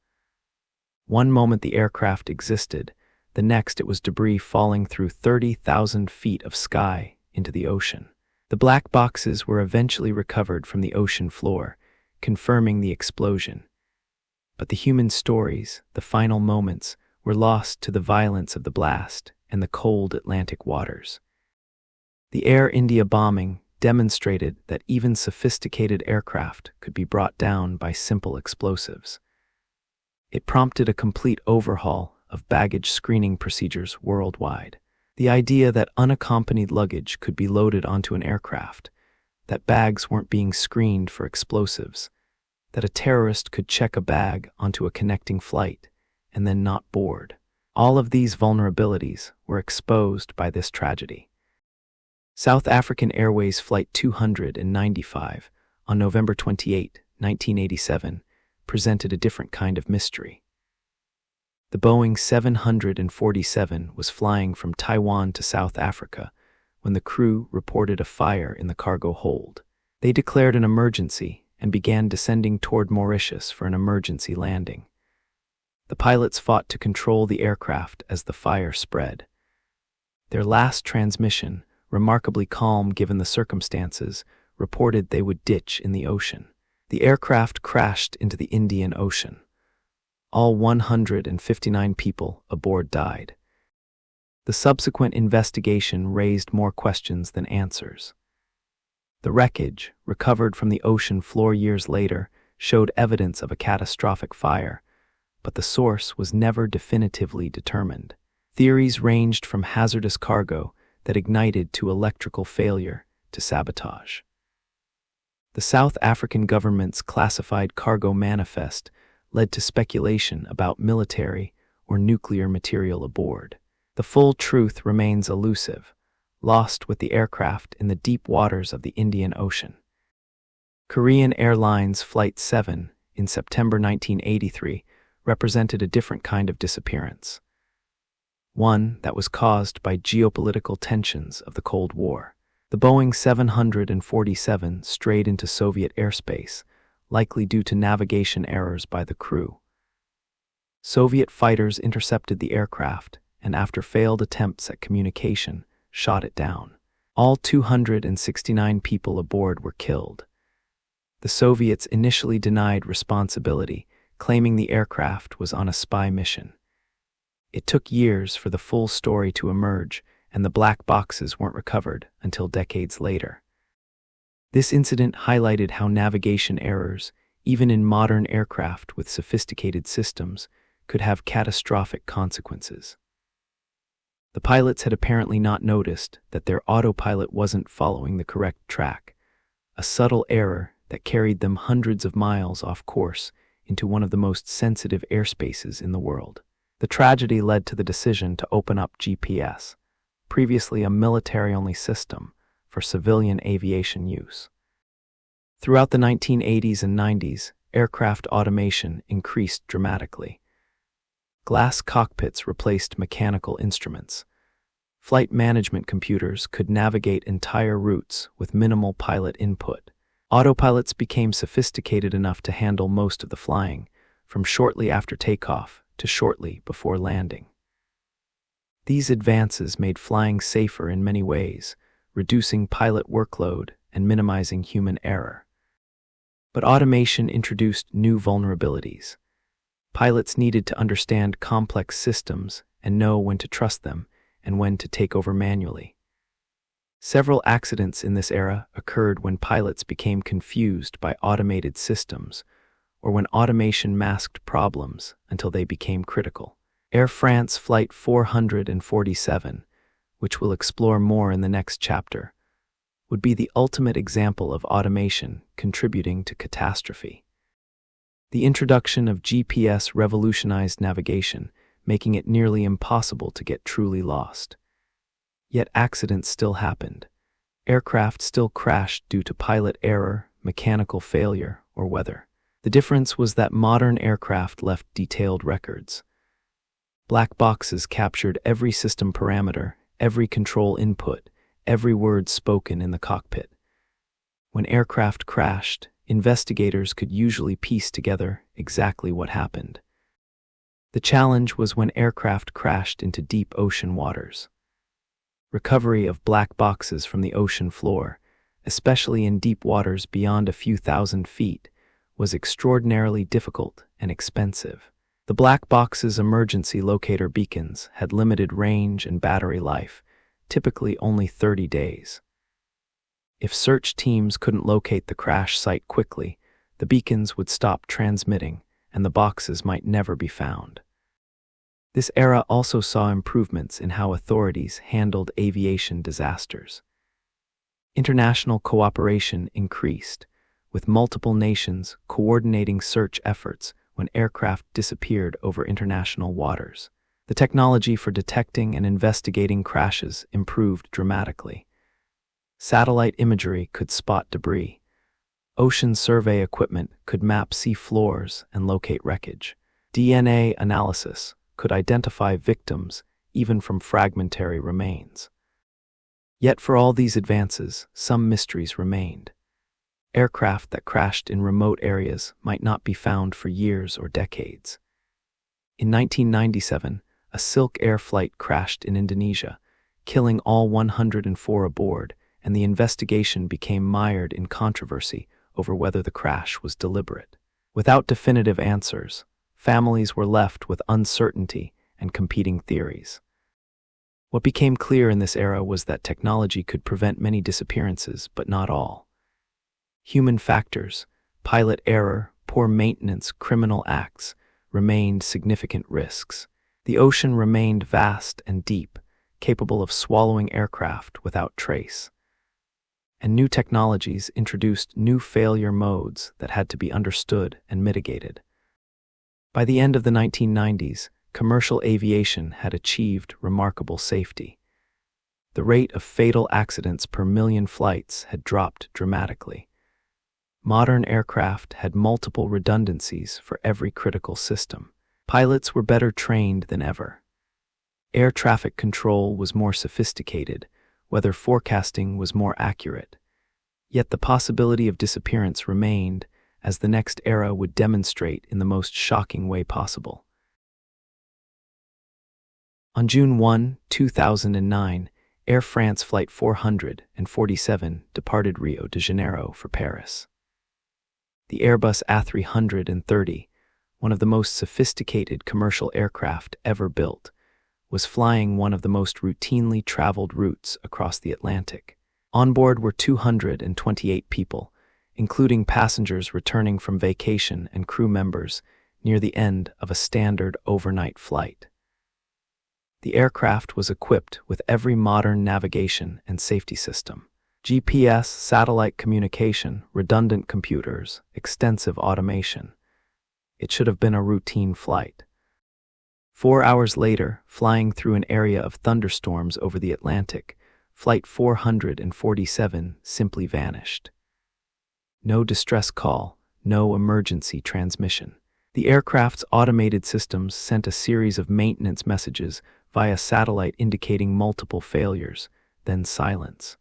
One moment the aircraft existed, the next it was debris falling through 30,000 feet of sky into the ocean. The black boxes were eventually recovered from the ocean floor, confirming the explosion. But the human stories, the final moments, were lost to the violence of the blast and the cold Atlantic waters. The Air India bombing demonstrated that even sophisticated aircraft could be brought down by simple explosives. It prompted a complete overhaul of baggage screening procedures worldwide. The idea that unaccompanied luggage could be loaded onto an aircraft, that bags weren't being screened for explosives, that a terrorist could check a bag onto a connecting flight and then not board. All of these vulnerabilities were exposed by this tragedy. South African Airways Flight 295, on November 28, 1987, presented a different kind of mystery. The Boeing 747 was flying from Taiwan to South Africa when the crew reported a fire in the cargo hold. They declared an emergency and began descending toward Mauritius for an emergency landing. The pilots fought to control the aircraft as the fire spread. Their last transmission, remarkably calm given the circumstances, reported they would ditch in the ocean. The aircraft crashed into the Indian Ocean. All 159 people aboard died. The subsequent investigation raised more questions than answers. The wreckage, recovered from the ocean floor years later, showed evidence of a catastrophic fire, but the source was never definitively determined. Theories ranged from hazardous cargo that ignited to electrical failure to sabotage. The South African government's classified cargo manifest led to speculation about military or nuclear material aboard. The full truth remains elusive, lost with the aircraft in the deep waters of the Indian Ocean. Korean Airlines Flight 7 in September 1983 represented a different kind of disappearance, one that was caused by geopolitical tensions of the Cold War. The Boeing 747 strayed into Soviet airspace, likely due to navigation errors by the crew. Soviet fighters intercepted the aircraft and, after failed attempts at communication, shot it down. All 269 people aboard were killed. The Soviets initially denied responsibility, claiming the aircraft was on a spy mission. It took years for the full story to emerge, and the black boxes weren't recovered until decades later. This incident highlighted how navigation errors, even in modern aircraft with sophisticated systems, could have catastrophic consequences. The pilots had apparently not noticed that their autopilot wasn't following the correct track, a subtle error that carried them hundreds of miles off course into one of the most sensitive airspaces in the world. The tragedy led to the decision to open up GPS, previously a military-only system, for civilian aviation use. Throughout the 1980s and 90s, aircraft automation increased dramatically. Glass cockpits replaced mechanical instruments. Flight management computers could navigate entire routes with minimal pilot input. Autopilots became sophisticated enough to handle most of the flying, from shortly after takeoff to shortly before landing. These advances made flying safer in many ways, reducing pilot workload and minimizing human error. But automation introduced new vulnerabilities. Pilots needed to understand complex systems and know when to trust them and when to take over manually. Several accidents in this era occurred when pilots became confused by automated systems, or when automation masked problems until they became critical. Air France Flight 447, which we'll explore more in the next chapter, would be the ultimate example of automation contributing to catastrophe. The introduction of GPS revolutionized navigation, making it nearly impossible to get truly lost. Yet accidents still happened. Aircraft still crashed due to pilot error, mechanical failure, or weather. The difference was that modern aircraft left detailed records. Black boxes captured every system parameter, every control input, every word spoken in the cockpit. When aircraft crashed, investigators could usually piece together exactly what happened. The challenge was when aircraft crashed into deep ocean waters. Recovery of black boxes from the ocean floor, especially in deep waters beyond a few thousand feet, was extraordinarily difficult and expensive. The black box's emergency locator beacons had limited range and battery life, typically only 30 days. If search teams couldn't locate the crash site quickly, the beacons would stop transmitting and the boxes might never be found. This era also saw improvements in how authorities handled aviation disasters. International cooperation increased, with multiple nations coordinating search efforts when aircraft disappeared over international waters. The technology for detecting and investigating crashes improved dramatically. Satellite imagery could spot debris. Ocean survey equipment could map sea floors and locate wreckage. DNA analysis could identify victims even from fragmentary remains. Yet for all these advances, some mysteries remained. Aircraft that crashed in remote areas might not be found for years or decades. In 1997, a Silk Air flight crashed in Indonesia, killing all 104 aboard, and the investigation became mired in controversy over whether the crash was deliberate. Without definitive answers, families were left with uncertainty and competing theories. What became clear in this era was that technology could prevent many disappearances, but not all. Human factors, pilot error, poor maintenance, criminal acts, remained significant risks. The ocean remained vast and deep, capable of swallowing aircraft without trace. And new technologies introduced new failure modes that had to be understood and mitigated. By the end of the 1990s, commercial aviation had achieved remarkable safety. The rate of fatal accidents per million flights had dropped dramatically. Modern aircraft had multiple redundancies for every critical system. Pilots were better trained than ever. Air traffic control was more sophisticated, weather forecasting was more accurate. Yet the possibility of disappearance remained, as the next era would demonstrate in the most shocking way possible. On June 1, 2009, Air France Flight 447 departed Rio de Janeiro for Paris. The Airbus A330, one of the most sophisticated commercial aircraft ever built, was flying one of the most routinely traveled routes across the Atlantic. On board were 228 people, including passengers returning from vacation and crew members near the end of a standard overnight flight. The aircraft was equipped with every modern navigation and safety system: GPS, satellite communication, redundant computers, extensive automation. It should have been a routine flight. 4 hours later, flying through an area of thunderstorms over the Atlantic, Flight 447 simply vanished. No distress call, no emergency transmission. The aircraft's automated systems sent a series of maintenance messages via satellite indicating multiple failures, then silence.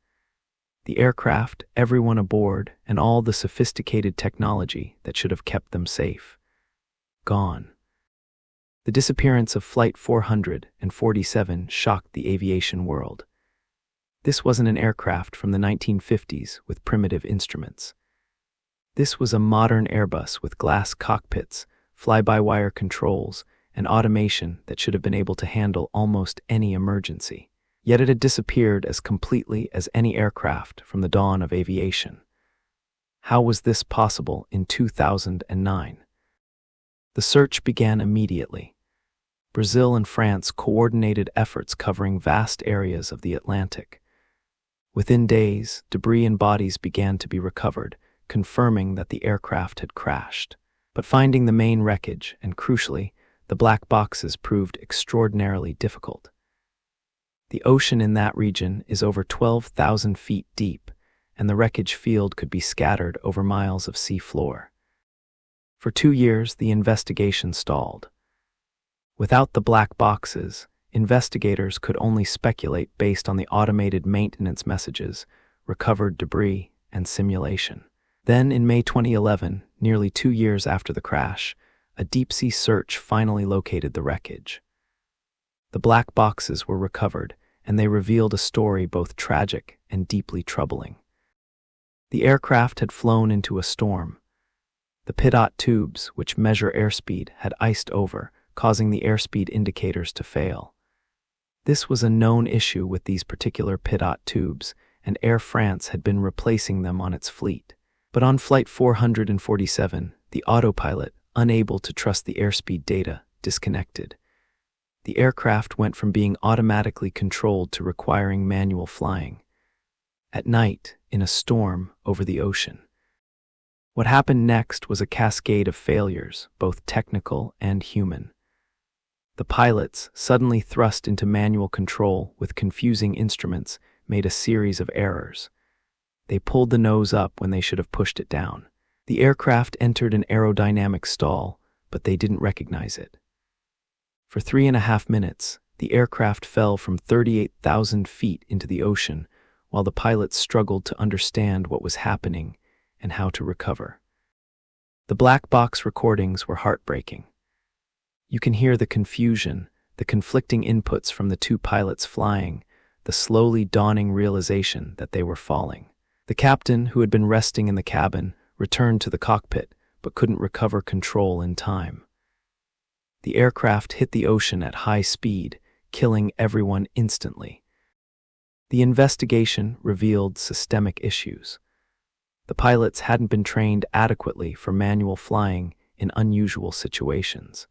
The aircraft, everyone aboard, and all the sophisticated technology that should have kept them safe. Gone. The disappearance of Flight 447 shocked the aviation world. This wasn't an aircraft from the 1950s with primitive instruments. This was a modern Airbus with glass cockpits, fly-by-wire controls, and automation that should have been able to handle almost any emergency. Yet it had disappeared as completely as any aircraft from the dawn of aviation. How was this possible in 2009? The search began immediately. Brazil and France coordinated efforts covering vast areas of the Atlantic. Within days, debris and bodies began to be recovered, confirming that the aircraft had crashed. But finding the main wreckage, and crucially, the black boxes, proved extraordinarily difficult. The ocean in that region is over 12,000 feet deep, and the wreckage field could be scattered over miles of sea floor. For 2 years, the investigation stalled. Without the black boxes, investigators could only speculate based on the automated maintenance messages, recovered debris, and simulation. Then, in May 2011, nearly 2 years after the crash, a deep-sea search finally located the wreckage. The black boxes were recovered, and they revealed a story both tragic and deeply troubling. The aircraft had flown into a storm. The pitot tubes, which measure airspeed, had iced over, causing the airspeed indicators to fail. This was a known issue with these particular pitot tubes, and Air France had been replacing them on its fleet. But on Flight 447, the autopilot, unable to trust the airspeed data, disconnected. The aircraft went from being automatically controlled to requiring manual flying. At night, in a storm over the ocean. What happened next was a cascade of failures, both technical and human. The pilots, suddenly thrust into manual control with confusing instruments, made a series of errors. They pulled the nose up when they should have pushed it down. The aircraft entered an aerodynamic stall, but they didn't recognize it. For 3.5 minutes, the aircraft fell from 38,000 feet into the ocean, while the pilots struggled to understand what was happening and how to recover. The black box recordings were heartbreaking. You can hear the confusion, the conflicting inputs from the two pilots flying, the slowly dawning realization that they were falling. The captain, who had been resting in the cabin, returned to the cockpit, but couldn't recover control in time. The aircraft hit the ocean at high speed, killing everyone instantly. The investigation revealed systemic issues. The pilots hadn't been trained adequately for manual flying in unusual situations.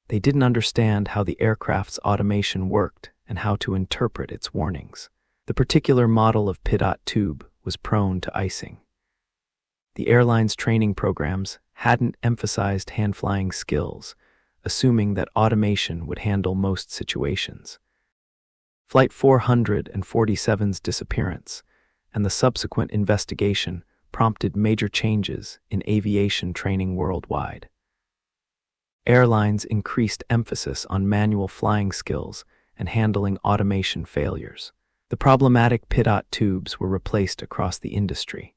They didn't understand how the aircraft's automation worked and how to interpret its warnings. The particular model of pitot tube was prone to icing. The airline's training programs hadn't emphasized hand-flying skills, assuming that automation would handle most situations. Flight 447's disappearance and the subsequent investigation prompted major changes in aviation training worldwide. Airlines increased emphasis on manual flying skills and handling automation failures. The problematic pitot tubes were replaced across the industry.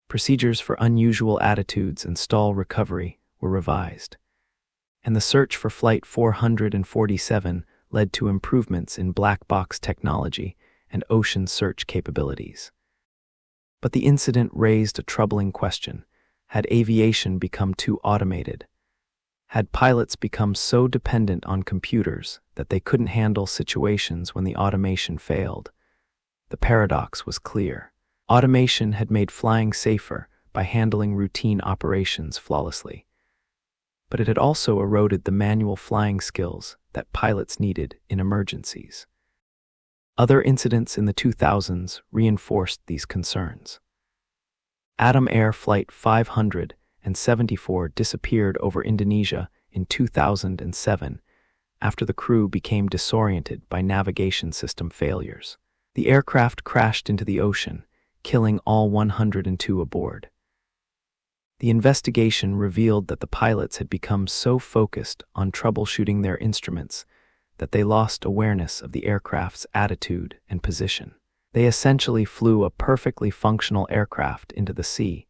Procedures for unusual attitudes and stall recovery were revised. And the search for Flight 447 led to improvements in black box technology and ocean search capabilities. But the incident raised a troubling question. Had aviation become too automated? Had pilots become so dependent on computers that they couldn't handle situations when the automation failed? The paradox was clear. Automation had made flying safer by handling routine operations flawlessly. But it had also eroded the manual flying skills that pilots needed in emergencies. Other incidents in the 2000s reinforced these concerns. Atom Air Flight 574 disappeared over Indonesia in 2007 after the crew became disoriented by navigation system failures. The aircraft crashed into the ocean, killing all 102 aboard. The investigation revealed that the pilots had become so focused on troubleshooting their instruments that they lost awareness of the aircraft's attitude and position. They essentially flew a perfectly functional aircraft into the sea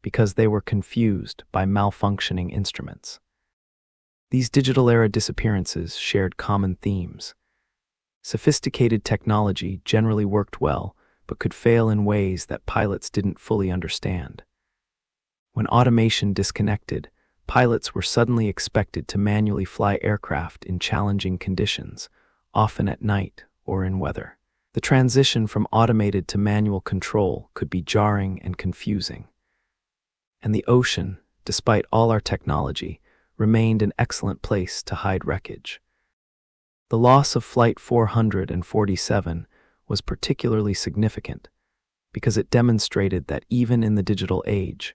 because they were confused by malfunctioning instruments. These digital-era disappearances shared common themes. Sophisticated technology generally worked well, but could fail in ways that pilots didn't fully understand. When automation disconnected, pilots were suddenly expected to manually fly aircraft in challenging conditions, often at night or in weather. The transition from automated to manual control could be jarring and confusing. And the ocean, despite all our technology, remained an excellent place to hide wreckage. The loss of Flight 447 was particularly significant because it demonstrated that even in the digital age,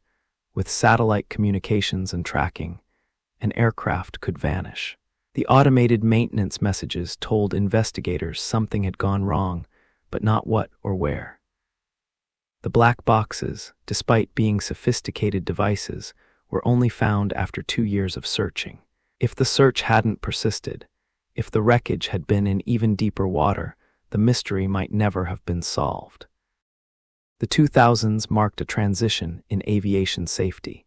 with satellite communications and tracking, an aircraft could vanish. The automated maintenance messages told investigators something had gone wrong, but not what or where. The black boxes, despite being sophisticated devices, were only found after 2 years of searching. If the search hadn't persisted, if the wreckage had been in even deeper water, the mystery might never have been solved. The 2000s marked a transition in aviation safety.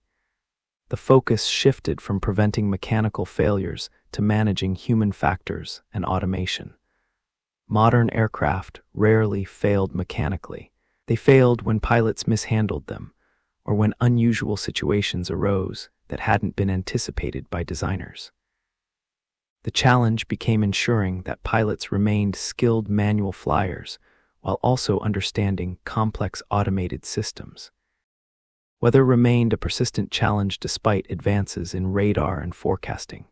The focus shifted from preventing mechanical failures to managing human factors and automation. Modern aircraft rarely failed mechanically. They failed when pilots mishandled them, or when unusual situations arose that hadn't been anticipated by designers. The challenge became ensuring that pilots remained skilled manual flyers while also understanding complex automated systems. Weather remained a persistent challenge despite advances in radar and forecasting.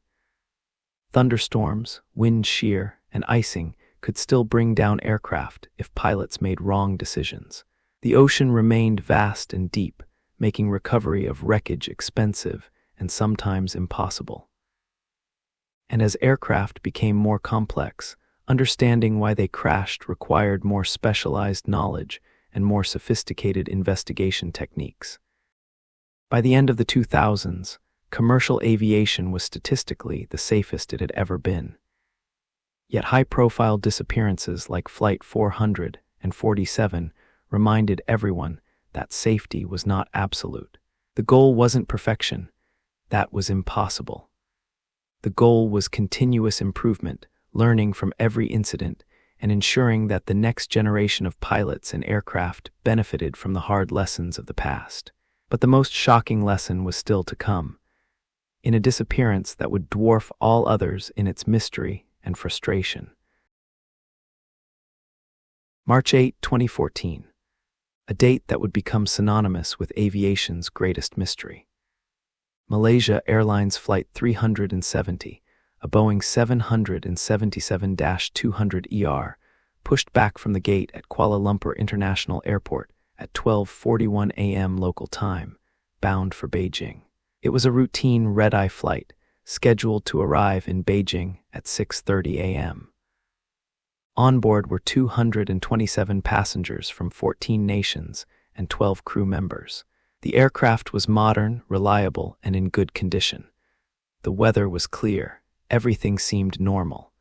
Thunderstorms, wind shear, and icing could still bring down aircraft if pilots made wrong decisions. The ocean remained vast and deep, making recovery of wreckage expensive and sometimes impossible. And as aircraft became more complex, understanding why they crashed required more specialized knowledge and more sophisticated investigation techniques. By the end of the 2000s, commercial aviation was statistically the safest it had ever been. Yet high-profile disappearances like Flight 447 reminded everyone that safety was not absolute. The goal wasn't perfection. That was impossible. The goal was continuous improvement, learning from every incident, and ensuring that the next generation of pilots and aircraft benefited from the hard lessons of the past. But the most shocking lesson was still to come, in a disappearance that would dwarf all others in its mystery and frustration. March 8, 2014, a date that would become synonymous with aviation's greatest mystery. Malaysia Airlines Flight 370, a Boeing 777-200ER, pushed back from the gate at Kuala Lumpur International Airport at 12:41 a.m. local time, bound for Beijing. It was a routine red-eye flight, scheduled to arrive in Beijing at 6:30 a.m. On board were 227 passengers from 14 nations and 12 crew members. The aircraft was modern, reliable, and in good condition. The weather was clear. Everything seemed normal.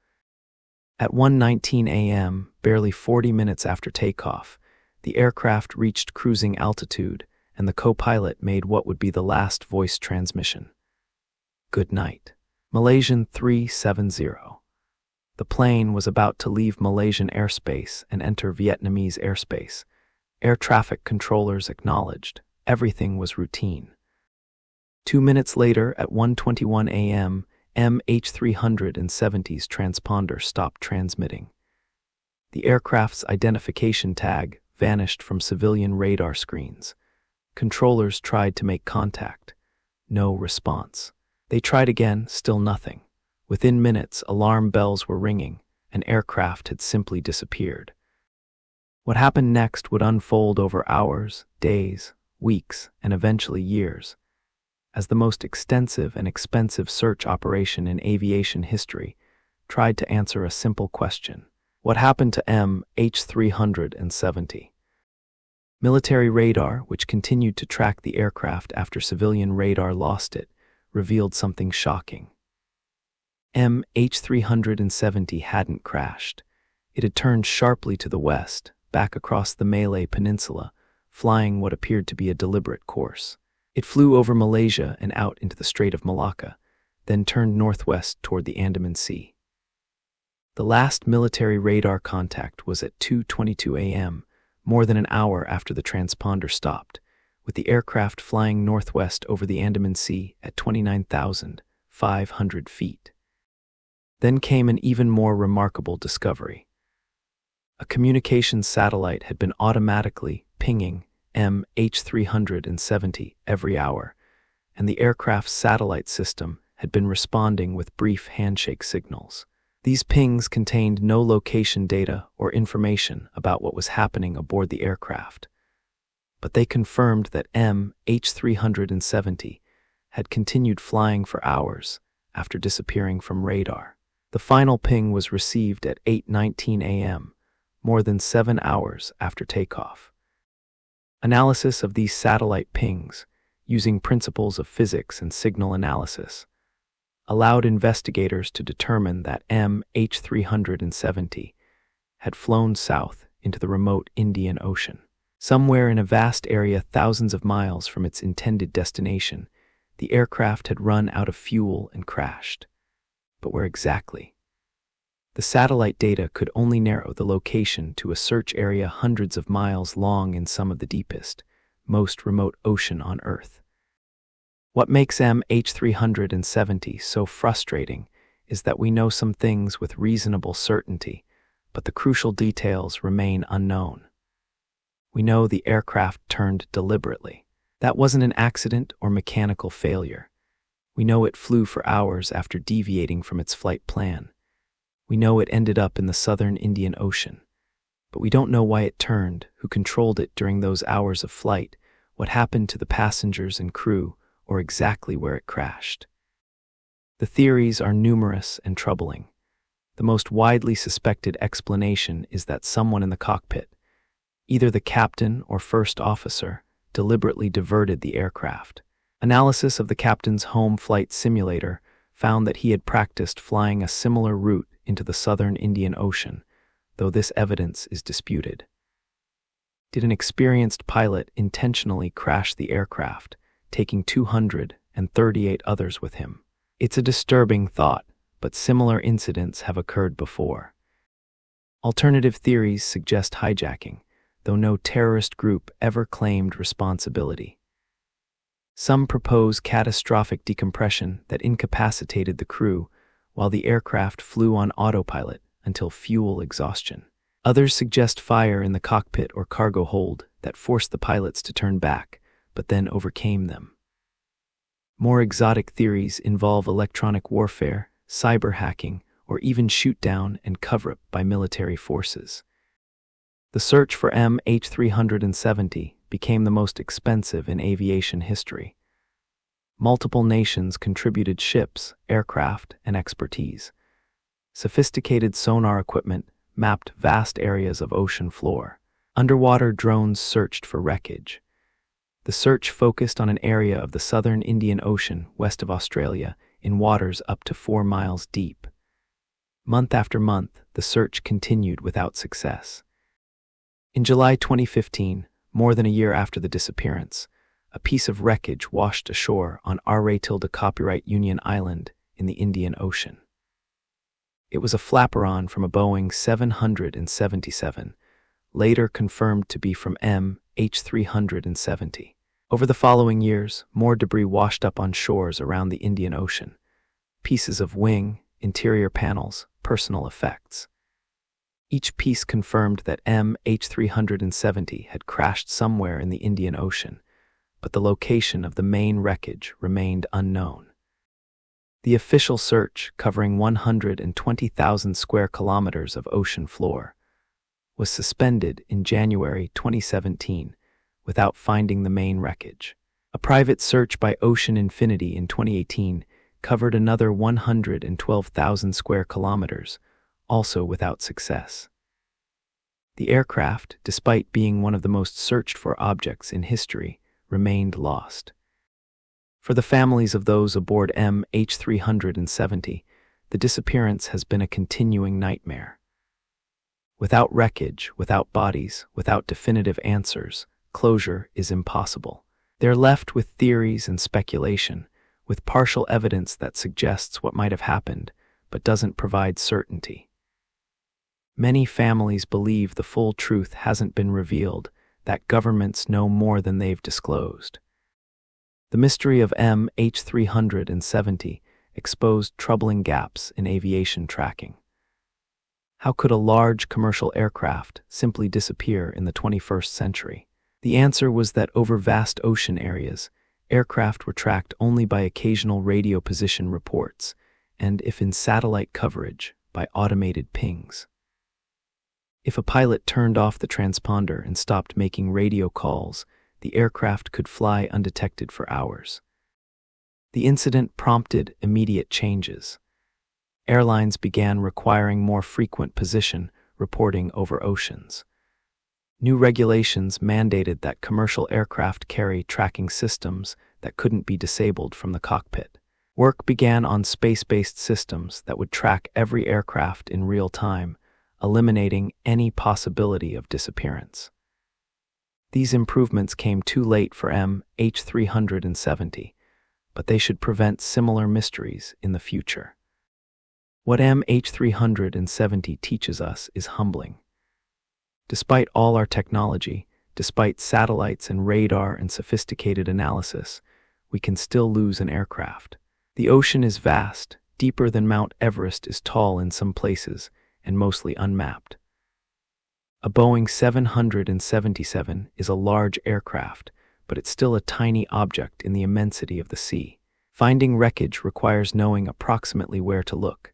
At 1:19 a.m., barely 40 minutes after takeoff, the aircraft reached cruising altitude, and the co-pilot made what would be the last voice transmission. Good night. Malaysian 370. The plane was about to leave Malaysian airspace and enter Vietnamese airspace. Air traffic controllers acknowledged. Everything was routine. 2 minutes later, at 1:21 a.m., MH370's transponder stopped transmitting. The aircraft's identification tag vanished from civilian radar screens. Controllers tried to make contact. No response. They tried again, still nothing. Within minutes, alarm bells were ringing. An aircraft had simply disappeared. What happened next would unfold over hours, days, weeks, and eventually years. As the most extensive and expensive search operation in aviation history, tried to answer a simple question. What happened to MH370? Military radar, which continued to track the aircraft after civilian radar lost it, revealed something shocking. MH370 hadn't crashed. It had turned sharply to the west, back across the Malay Peninsula, flying what appeared to be a deliberate course. It flew over Malaysia and out into the Strait of Malacca, then turned northwest toward the Andaman Sea. The last military radar contact was at 2:22 a.m., more than an hour after the transponder stopped, with the aircraft flying northwest over the Andaman Sea at 29,500 feet. Then came an even more remarkable discovery. A communications satellite had been automatically pinging MH370 every hour, and the aircraft's satellite system had been responding with brief handshake signals. These pings contained no location data or information about what was happening aboard the aircraft, but they confirmed that MH370 had continued flying for hours after disappearing from radar. The final ping was received at 8:19 a.m., more than 7 hours after takeoff. Analysis of these satellite pings, using principles of physics and signal analysis, allowed investigators to determine that MH370 had flown south into the remote Indian Ocean. Somewhere in a vast area thousands of miles from its intended destination, the aircraft had run out of fuel and crashed. But where exactly? The satellite data could only narrow the location to a search area hundreds of miles long in some of the deepest, most remote ocean on Earth. What makes MH370 so frustrating is that we know some things with reasonable certainty, but the crucial details remain unknown. We know the aircraft turned deliberately. That wasn't an accident or mechanical failure. We know it flew for hours after deviating from its flight plan. We know it ended up in the southern Indian Ocean, but we don't know why it turned, who controlled it during those hours of flight, what happened to the passengers and crew, or exactly where it crashed. The theories are numerous and troubling. The most widely suspected explanation is that someone in the cockpit, either the captain or first officer, deliberately diverted the aircraft. Analysis of the captain's home flight simulator found that he had practiced flying a similar route into the southern Indian Ocean, though this evidence is disputed. Did an experienced pilot intentionally crash the aircraft, taking 238 others with him? It's a disturbing thought, but similar incidents have occurred before. Alternative theories suggest hijacking, though no terrorist group ever claimed responsibility. Some propose catastrophic decompression that incapacitated the crew while the aircraft flew on autopilot until fuel exhaustion. Others suggest fire in the cockpit or cargo hold that forced the pilots to turn back, but then overcame them. More exotic theories involve electronic warfare, cyber hacking, or even shoot-down and cover-up by military forces. The search for MH370 became the most expensive in aviation history. Multiple nations contributed ships, aircraft, and expertise. Sophisticated sonar equipment mapped vast areas of ocean floor. Underwater drones searched for wreckage. The search focused on an area of the southern Indian Ocean west of Australia in waters up to 4 miles deep. Month after month, the search continued without success. In July 2015, more than a year after the disappearance, a piece of wreckage washed ashore on R.A. Copyright Union Island in the Indian Ocean. It was a flaperon from a Boeing 777, later confirmed to be from MH370. Over the following years, more debris washed up on shores around the Indian Ocean. Pieces of wing, interior panels, personal effects. Each piece confirmed that MH370 had crashed somewhere in the Indian Ocean, but the location of the main wreckage remained unknown. The official search, covering 120,000 square kilometers of ocean floor, was suspended in January 2017 without finding the main wreckage. A private search by Ocean Infinity in 2018 covered another 112,000 square kilometers, also without success. The aircraft, despite being one of the most searched-for objects in history, remained lost. For the families of those aboard MH370, the disappearance has been a continuing nightmare. Without wreckage, without bodies, without definitive answers, closure is impossible. They're left with theories and speculation, with partial evidence that suggests what might have happened, but doesn't provide certainty. Many families believe the full truth hasn't been revealed, that governments know more than they've disclosed. The mystery of MH370 exposed troubling gaps in aviation tracking. How could a large commercial aircraft simply disappear in the 21st century? The answer was that over vast ocean areas, aircraft were tracked only by occasional radio position reports, and if in satellite coverage, by automated pings. If a pilot turned off the transponder and stopped making radio calls, the aircraft could fly undetected for hours. The incident prompted immediate changes. Airlines began requiring more frequent position reporting over oceans. New regulations mandated that commercial aircraft carry tracking systems that couldn't be disabled from the cockpit. Work began on space-based systems that would track every aircraft in real time, eliminating any possibility of disappearance. These improvements came too late for MH370, but they should prevent similar mysteries in the future. What MH370 teaches us is humbling. Despite all our technology, despite satellites and radar and sophisticated analysis, we can still lose an aircraft. The ocean is vast, deeper than Mount Everest is tall in some places, and mostly unmapped. A Boeing 777 is a large aircraft, but it's still a tiny object in the immensity of the sea. Finding wreckage requires knowing approximately where to look.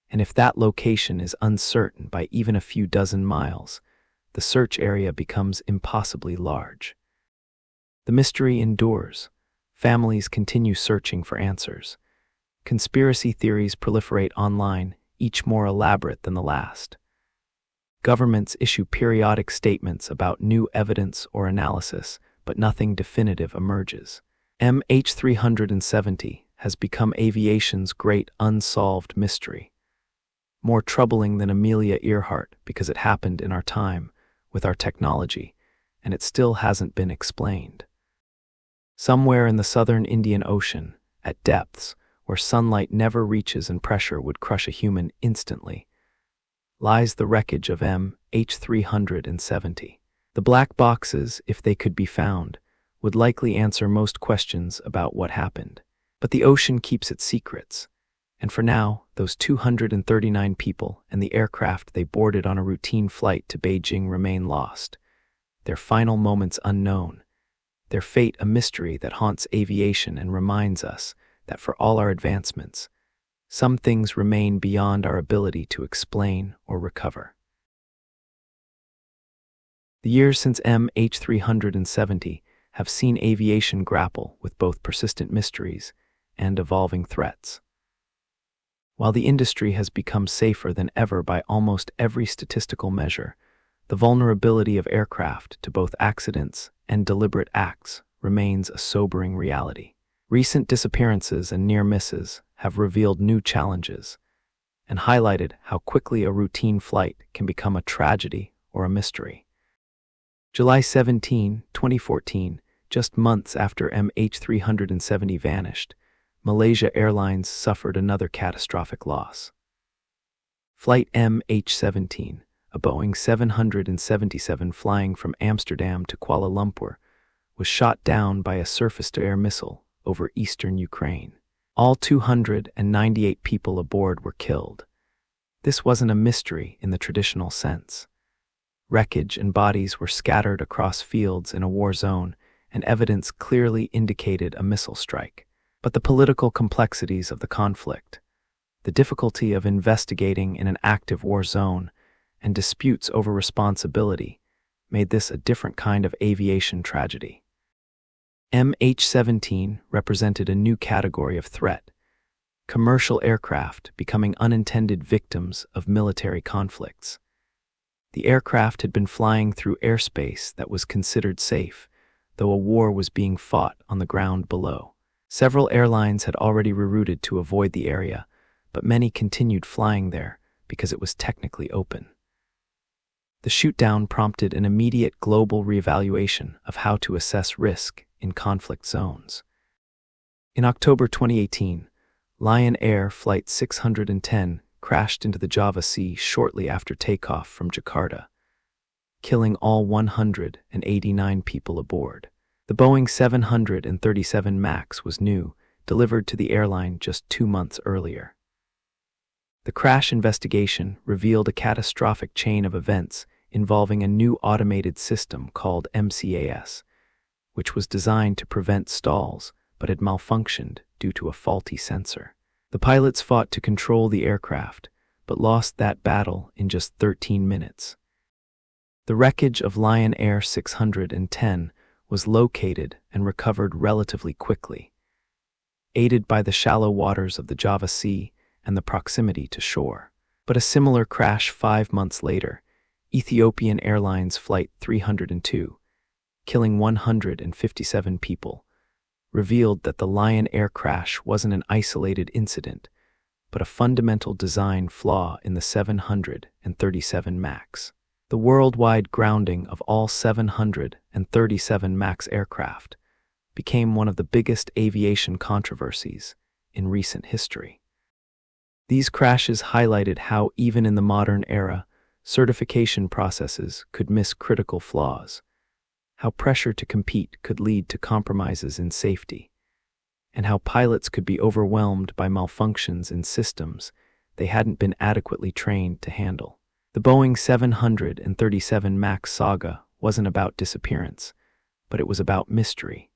And if that location is uncertain by even a few dozen miles, the search area becomes impossibly large. The mystery endures. Families continue searching for answers. Conspiracy theories proliferate online, each more elaborate than the last. Governments issue periodic statements about new evidence or analysis, but nothing definitive emerges. MH370 has become aviation's great unsolved mystery. More troubling than Amelia Earhart because it happened in our time, with our technology, and it still hasn't been explained. Somewhere in the southern Indian Ocean, at depths where sunlight never reaches and pressure would crush a human instantly, lies the wreckage of MH370. The black boxes, if they could be found, would likely answer most questions about what happened. But the ocean keeps its secrets, and for now, those 239 people and the aircraft they boarded on a routine flight to Beijing remain lost, their final moments unknown, their fate a mystery that haunts aviation and reminds us that for all our advancements, some things remain beyond our ability to explain or recover. The years since MH370 have seen aviation grapple with both persistent mysteries and evolving threats. While the industry has become safer than ever by almost every statistical measure, the vulnerability of aircraft to both accidents and deliberate acts remains a sobering reality. Recent disappearances and near misses have revealed new challenges and highlighted how quickly a routine flight can become a tragedy or a mystery. July 17, 2014, just months after MH370 vanished, Malaysia Airlines suffered another catastrophic loss. Flight MH17, a Boeing 777 flying from Amsterdam to Kuala Lumpur, was shot down by a surface-to-air missile over eastern Ukraine. All 298 people aboard were killed. This wasn't a mystery in the traditional sense. Wreckage and bodies were scattered across fields in a war zone, and evidence clearly indicated a missile strike. But the political complexities of the conflict, the difficulty of investigating in an active war zone, and disputes over responsibility made this a different kind of aviation tragedy. MH17 represented a new category of threat, commercial aircraft becoming unintended victims of military conflicts. The aircraft had been flying through airspace that was considered safe, though a war was being fought on the ground below. Several airlines had already rerouted to avoid the area, but many continued flying there because it was technically open. The shootdown prompted an immediate global reevaluation of how to assess risk in conflict zones. In October 2018, Lion Air Flight 610 crashed into the Java Sea shortly after takeoff from Jakarta, killing all 189 people aboard. The Boeing 737 MAX was new, delivered to the airline just 2 months earlier. The crash investigation revealed a catastrophic chain of events involving a new automated system called MCAS, which was designed to prevent stalls but had malfunctioned due to a faulty sensor. The pilots fought to control the aircraft, but lost that battle in just 13 minutes. The wreckage of Lion Air 610 was located and recovered relatively quickly, aided by the shallow waters of the Java Sea and the proximity to shore. But a similar crash 5 months later, Ethiopian Airlines Flight 302, killing 157 people, revealed that the Lion Air crash wasn't an isolated incident, but a fundamental design flaw in the 737 MAX. The worldwide grounding of all 737 MAX aircraft became one of the biggest aviation controversies in recent history. These crashes highlighted how, even in the modern era, certification processes could miss critical flaws, how pressure to compete could lead to compromises in safety, and how pilots could be overwhelmed by malfunctions in systems they hadn't been adequately trained to handle. The Boeing 737 MAX saga wasn't about disappearance, but it was about mystery.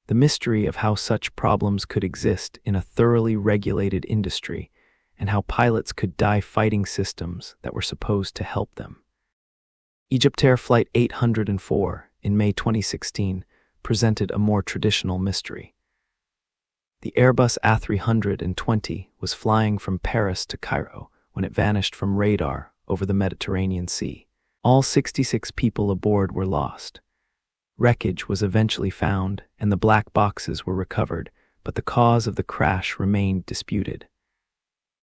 The mystery of how such problems could exist in a thoroughly regulated industry, and how pilots could die fighting systems that were supposed to help them. Egyptair Flight 804 in May 2016 presented a more traditional mystery. The Airbus A320 was flying from Paris to Cairo when it vanished from radar over the Mediterranean Sea. All 66 people aboard were lost. Wreckage was eventually found and the black boxes were recovered, but the cause of the crash remained disputed.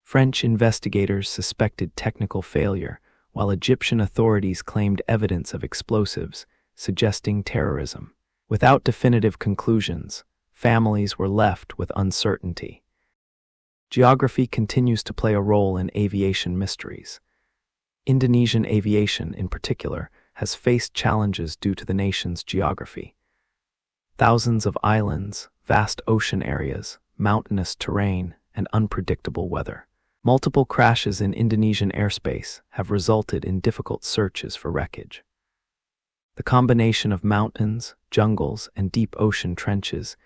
French investigators suspected technical failure, while Egyptian authorities claimed evidence of explosives, suggesting terrorism. Without definitive conclusions, families were left with uncertainty. Geography continues to play a role in aviation mysteries. Indonesian aviation, in particular, has faced challenges due to the nation's geography. Thousands of islands, vast ocean areas, mountainous terrain, and unpredictable weather. Multiple crashes in Indonesian airspace have resulted in difficult searches for wreckage. The combination of mountains, jungles, and deep ocean trenches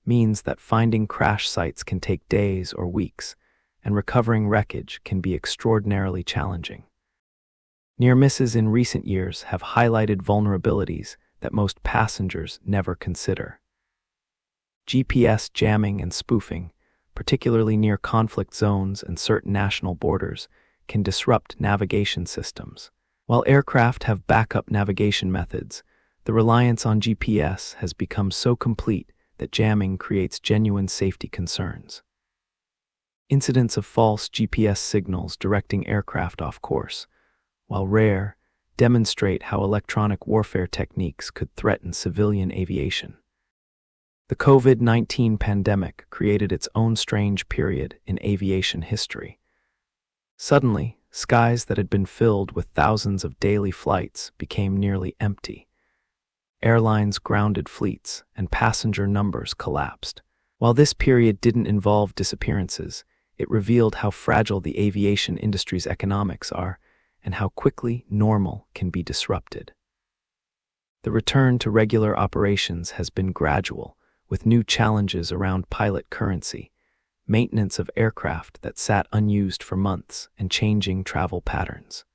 means that finding crash sites can take days or weeks, and recovering wreckage can be extraordinarily challenging. Near misses in recent years have highlighted vulnerabilities that most passengers never consider. GPS jamming and spoofing, particularly near conflict zones and certain national borders, can disrupt navigation systems. While aircraft have backup navigation methods, the reliance on GPS has become so complete that jamming creates genuine safety concerns. Incidents of false GPS signals directing aircraft off course, while rare, demonstrate how electronic warfare techniques could threaten civilian aviation. The COVID-19 pandemic created its own strange period in aviation history. Suddenly, skies that had been filled with thousands of daily flights became nearly empty. Airlines grounded fleets and passenger numbers collapsed. While this period didn't involve disappearances, it revealed how fragile the aviation industry's economics are and how quickly normal can be disrupted. The return to regular operations has been gradual, with new challenges around pilot currency, maintenance of aircraft that sat unused for months, and changing travel patterns.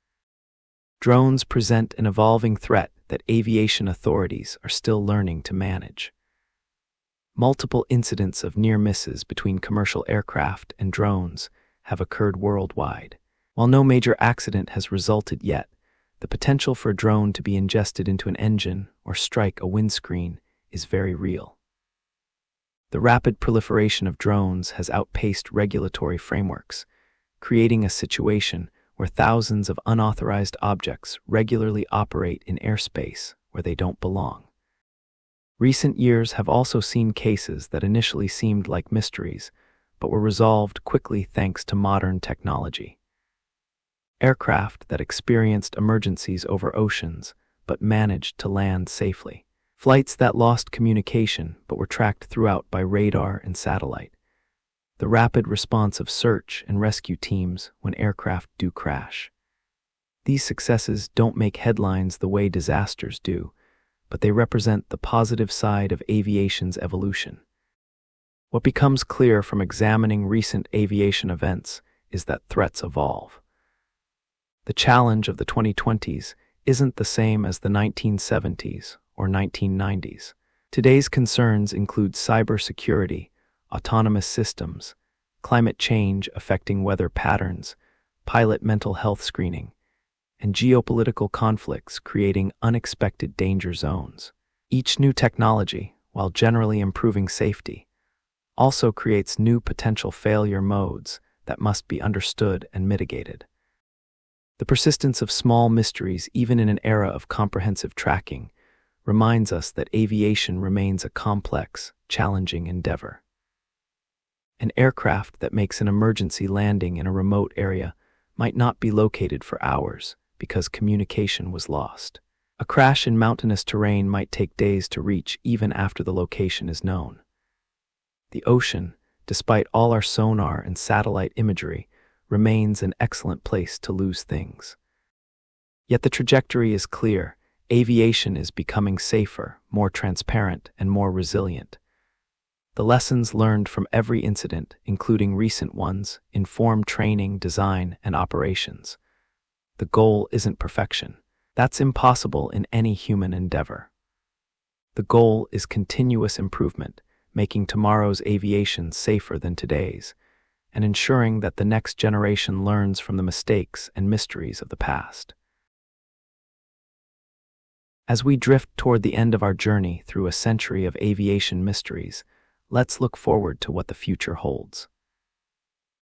Drones present an evolving threat that aviation authorities are still learning to manage. Multiple incidents of near misses between commercial aircraft and drones have occurred worldwide. While no major accident has resulted yet, the potential for a drone to be ingested into an engine or strike a windscreen is very real. The rapid proliferation of drones has outpaced regulatory frameworks, creating a situation where thousands of unauthorized objects regularly operate in airspace where they don't belong. Recent years have also seen cases that initially seemed like mysteries, but were resolved quickly thanks to modern technology. Aircraft that experienced emergencies over oceans but managed to land safely. Flights that lost communication but were tracked throughout by radar and satellite. The rapid response of search and rescue teams when aircraft do crash. These successes don't make headlines the way disasters do, but they represent the positive side of aviation's evolution. What becomes clear from examining recent aviation events is that threats evolve. The challenge of the 2020s isn't the same as the 1970s or 1990s. Today's concerns include cybersecurity, autonomous systems, climate change affecting weather patterns, pilot mental health screening, and geopolitical conflicts creating unexpected danger zones. Each new technology, while generally improving safety, also creates new potential failure modes that must be understood and mitigated. The persistence of small mysteries, even in an era of comprehensive tracking, reminds us that aviation remains a complex, challenging endeavor. An aircraft that makes an emergency landing in a remote area might not be located for hours because communication was lost. A crash in mountainous terrain might take days to reach even after the location is known. The ocean, despite all our sonar and satellite imagery, remains an excellent place to lose things. Yet the trajectory is clear. Aviation is becoming safer, more transparent, and more resilient. The lessons learned from every incident, including recent ones, inform training, design, and operations. The goal isn't perfection. That's impossible in any human endeavor. The goal is continuous improvement, making tomorrow's aviation safer than today's, and ensuring that the next generation learns from the mistakes and mysteries of the past. As we drift toward the end of our journey through a century of aviation mysteries, let's look forward to what the future holds.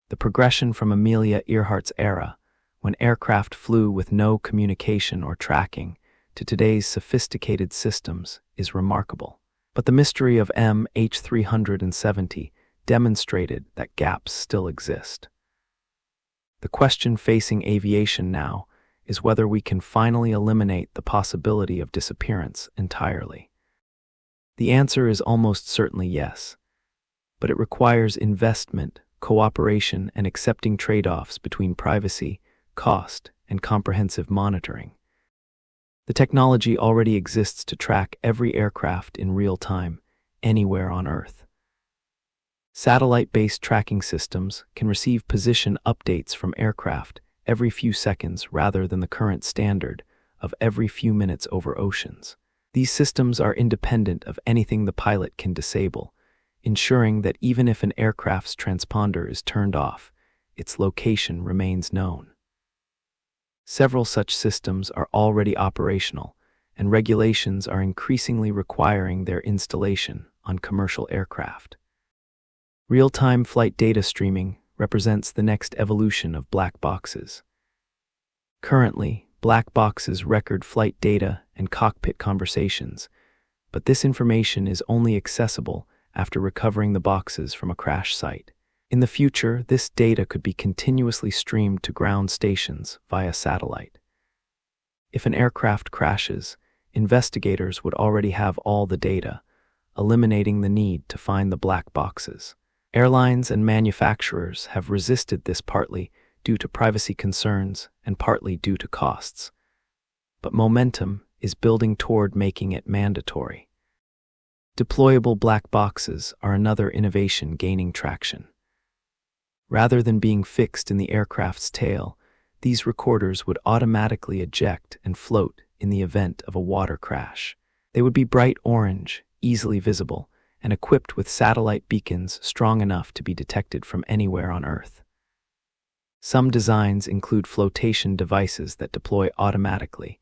The progression from Amelia Earhart's era, when aircraft flew with no communication or tracking, to today's sophisticated systems is remarkable. But the mystery of MH370 demonstrated that gaps still exist. The question facing aviation now is whether we can finally eliminate the possibility of disappearance entirely. The answer is almost certainly yes, but it requires investment, cooperation, and accepting trade-offs between privacy, cost, and comprehensive monitoring. The technology already exists to track every aircraft in real time, anywhere on Earth. Satellite-based tracking systems can receive position updates from aircraft every few seconds rather than the current standard of every few minutes over oceans. These systems are independent of anything the pilot can disable, ensuring that even if an aircraft's transponder is turned off, its location remains known. Several such systems are already operational, and regulations are increasingly requiring their installation on commercial aircraft. Real-time flight data streaming represents the next evolution of black boxes. Currently, black boxes record flight data and cockpit conversations, but this information is only accessible after recovering the boxes from a crash site. In the future, this data could be continuously streamed to ground stations via satellite. If an aircraft crashes, investigators would already have all the data, eliminating the need to find the black boxes. Airlines and manufacturers have resisted this partly due to privacy concerns and partly due to costs. But momentum is building toward making it mandatory. Deployable black boxes are another innovation gaining traction. Rather than being fixed in the aircraft's tail, these recorders would automatically eject and float in the event of a water crash. They would be bright orange, easily visible, and equipped with satellite beacons strong enough to be detected from anywhere on Earth. Some designs include flotation devices that deploy automatically,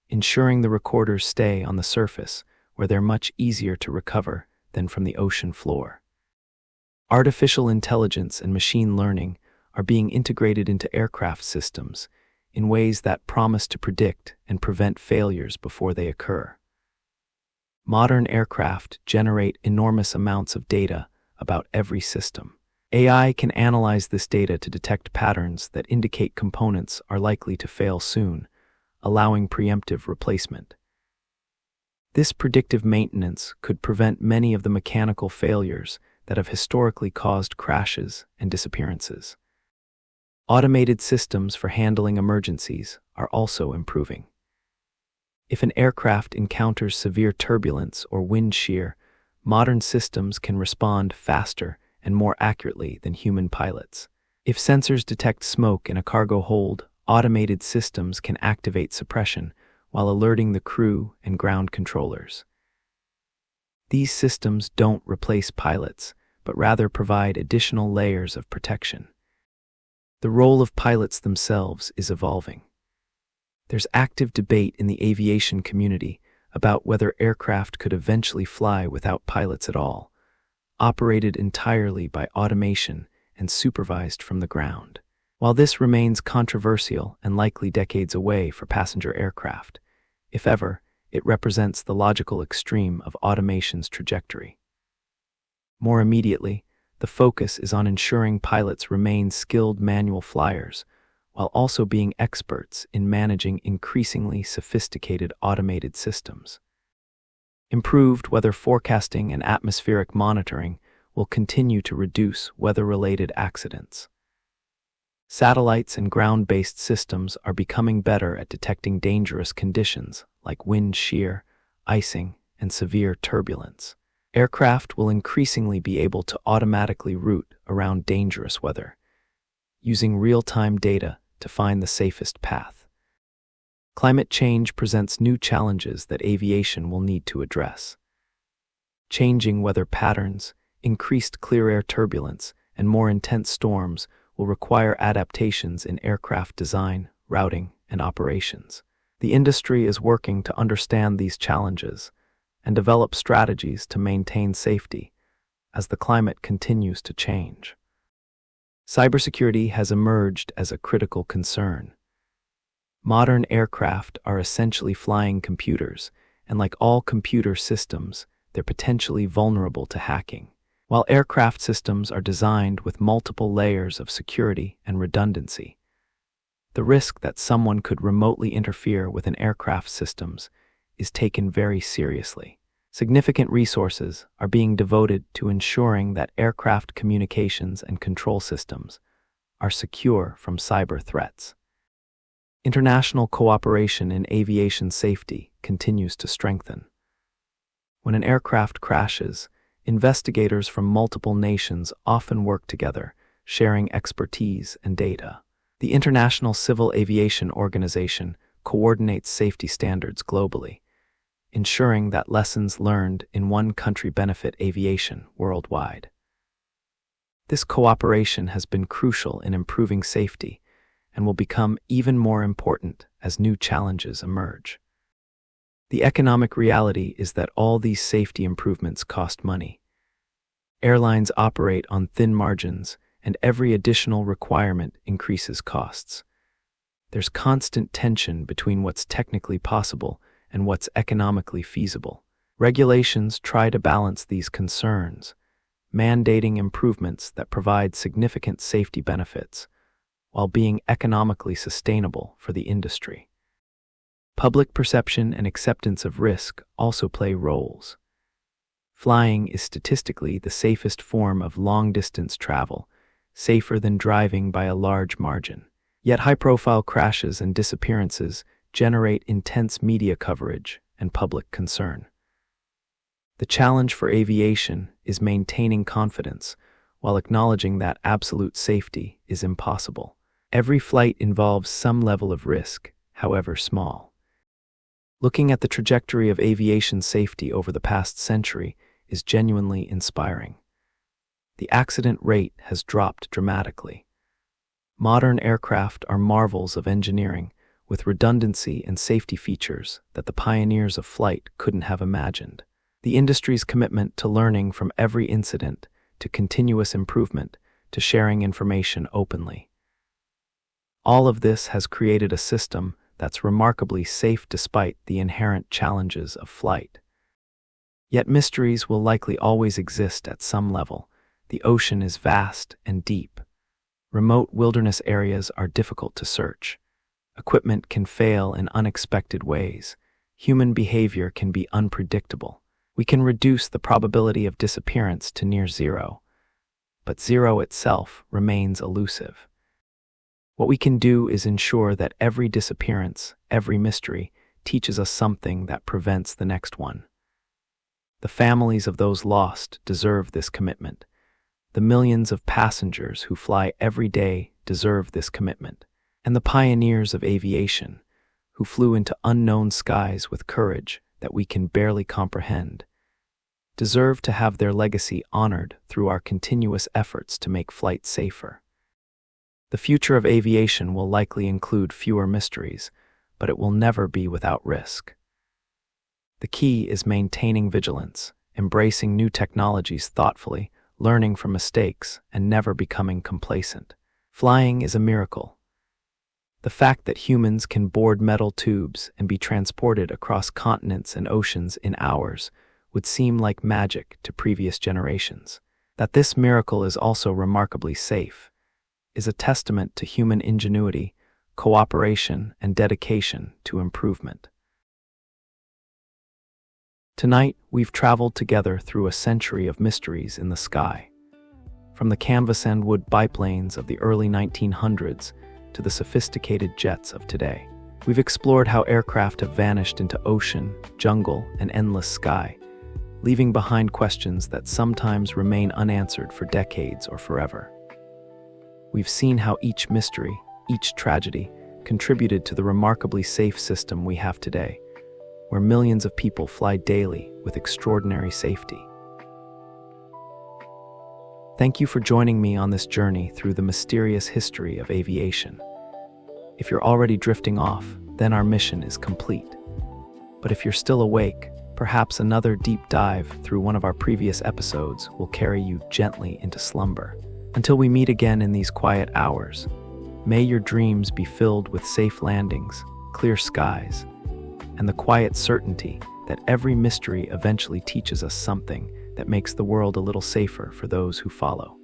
ensuring the recorders stay on the surface where they're much easier to recover than from the ocean floor. Artificial intelligence and machine learning are being integrated into aircraft systems in ways that promise to predict and prevent failures before they occur. Modern aircraft generate enormous amounts of data about every system. AI can analyze this data to detect patterns that indicate components are likely to fail soon, allowing preemptive replacement. This predictive maintenance could prevent many of the mechanical failures that have historically caused crashes and disappearances. Automated systems for handling emergencies are also improving. If an aircraft encounters severe turbulence or wind shear, modern systems can respond faster and more accurately than human pilots. If sensors detect smoke in a cargo hold, automated systems can activate suppression while alerting the crew and ground controllers. These systems don't replace pilots, but rather provide additional layers of protection. The role of pilots themselves is evolving. There's active debate in the aviation community about whether aircraft could eventually fly without pilots at all, operated entirely by automation and supervised from the ground. While this remains controversial and likely decades away for passenger aircraft, if ever, it represents the logical extreme of automation's trajectory. More immediately, the focus is on ensuring pilots remain skilled manual flyers, while also being experts in managing increasingly sophisticated automated systems. Improved weather forecasting and atmospheric monitoring will continue to reduce weather-related accidents. Satellites and ground-based systems are becoming better at detecting dangerous conditions like wind shear, icing, and severe turbulence. Aircraft will increasingly be able to automatically route around dangerous weather, using real-time data to find the safest path. Climate change presents new challenges that aviation will need to address. Changing weather patterns, increased clear air turbulence, and more intense storms will require adaptations in aircraft design, routing, and operations. The industry is working to understand these challenges and develop strategies to maintain safety as the climate continues to change. Cybersecurity has emerged as a critical concern. Modern aircraft are essentially flying computers, and like all computer systems, they're potentially vulnerable to hacking. While aircraft systems are designed with multiple layers of security and redundancy, the risk that someone could remotely interfere with an aircraft's systems is taken very seriously. Significant resources are being devoted to ensuring that aircraft communications and control systems are secure from cyber threats. International cooperation in aviation safety continues to strengthen. When an aircraft crashes, investigators from multiple nations often work together, sharing expertise and data. The International Civil Aviation Organization coordinates safety standards globally, ensuring that lessons learned in one country benefit aviation worldwide. This cooperation has been crucial in improving safety and will become even more important as new challenges emerge. The economic reality is that all these safety improvements cost money. Airlines operate on thin margins, and every additional requirement increases costs. There's constant tension between what's technically possible and what's economically feasible. Regulations try to balance these concerns, mandating improvements that provide significant safety benefits while being economically sustainable for the industry. Public perception and acceptance of risk also play roles. Flying is statistically the safest form of long-distance travel, safer than driving by a large margin. Yet high-profile crashes and disappearances generate intense media coverage and public concern. The challenge for aviation is maintaining confidence while acknowledging that absolute safety is impossible. Every flight involves some level of risk, however small. Looking at the trajectory of aviation safety over the past century is genuinely inspiring. The accident rate has dropped dramatically. Modern aircraft are marvels of engineering, with redundancy and safety features that the pioneers of flight couldn't have imagined. The industry's commitment to learning from every incident, to continuous improvement, to sharing information openly. All of this has created a system that's remarkably safe despite the inherent challenges of flight. Yet mysteries will likely always exist at some level. The ocean is vast and deep. Remote wilderness areas are difficult to search. Equipment can fail in unexpected ways. Human behavior can be unpredictable. We can reduce the probability of disappearance to near zero, but zero itself remains elusive. What we can do is ensure that every disappearance, every mystery, teaches us something that prevents the next one. The families of those lost deserve this commitment. The millions of passengers who fly every day deserve this commitment. And the pioneers of aviation, who flew into unknown skies with courage that we can barely comprehend, deserve to have their legacy honored through our continuous efforts to make flight safer. The future of aviation will likely include fewer mysteries, but it will never be without risk. The key is maintaining vigilance, embracing new technologies thoughtfully, learning from mistakes, and never becoming complacent. Flying is a miracle. The fact that humans can board metal tubes and be transported across continents and oceans in hours would seem like magic to previous generations. That this miracle is also remarkably safe is a testament to human ingenuity, cooperation, and dedication to improvement. Tonight, we've traveled together through a century of mysteries in the sky. From the canvas and wood biplanes of the early 1900s to the sophisticated jets of today, we've explored how aircraft have vanished into ocean, jungle, and endless sky, leaving behind questions that sometimes remain unanswered for decades or forever. We've seen how each mystery, each tragedy, contributed to the remarkably safe system we have today, where millions of people fly daily with extraordinary safety. Thank you for joining me on this journey through the mysterious history of aviation. If you're already drifting off, then our mission is complete. But if you're still awake, perhaps another deep dive through one of our previous episodes will carry you gently into slumber. Until we meet again in these quiet hours, may your dreams be filled with safe landings, clear skies, and the quiet certainty that every mystery eventually teaches us something that makes the world a little safer for those who follow.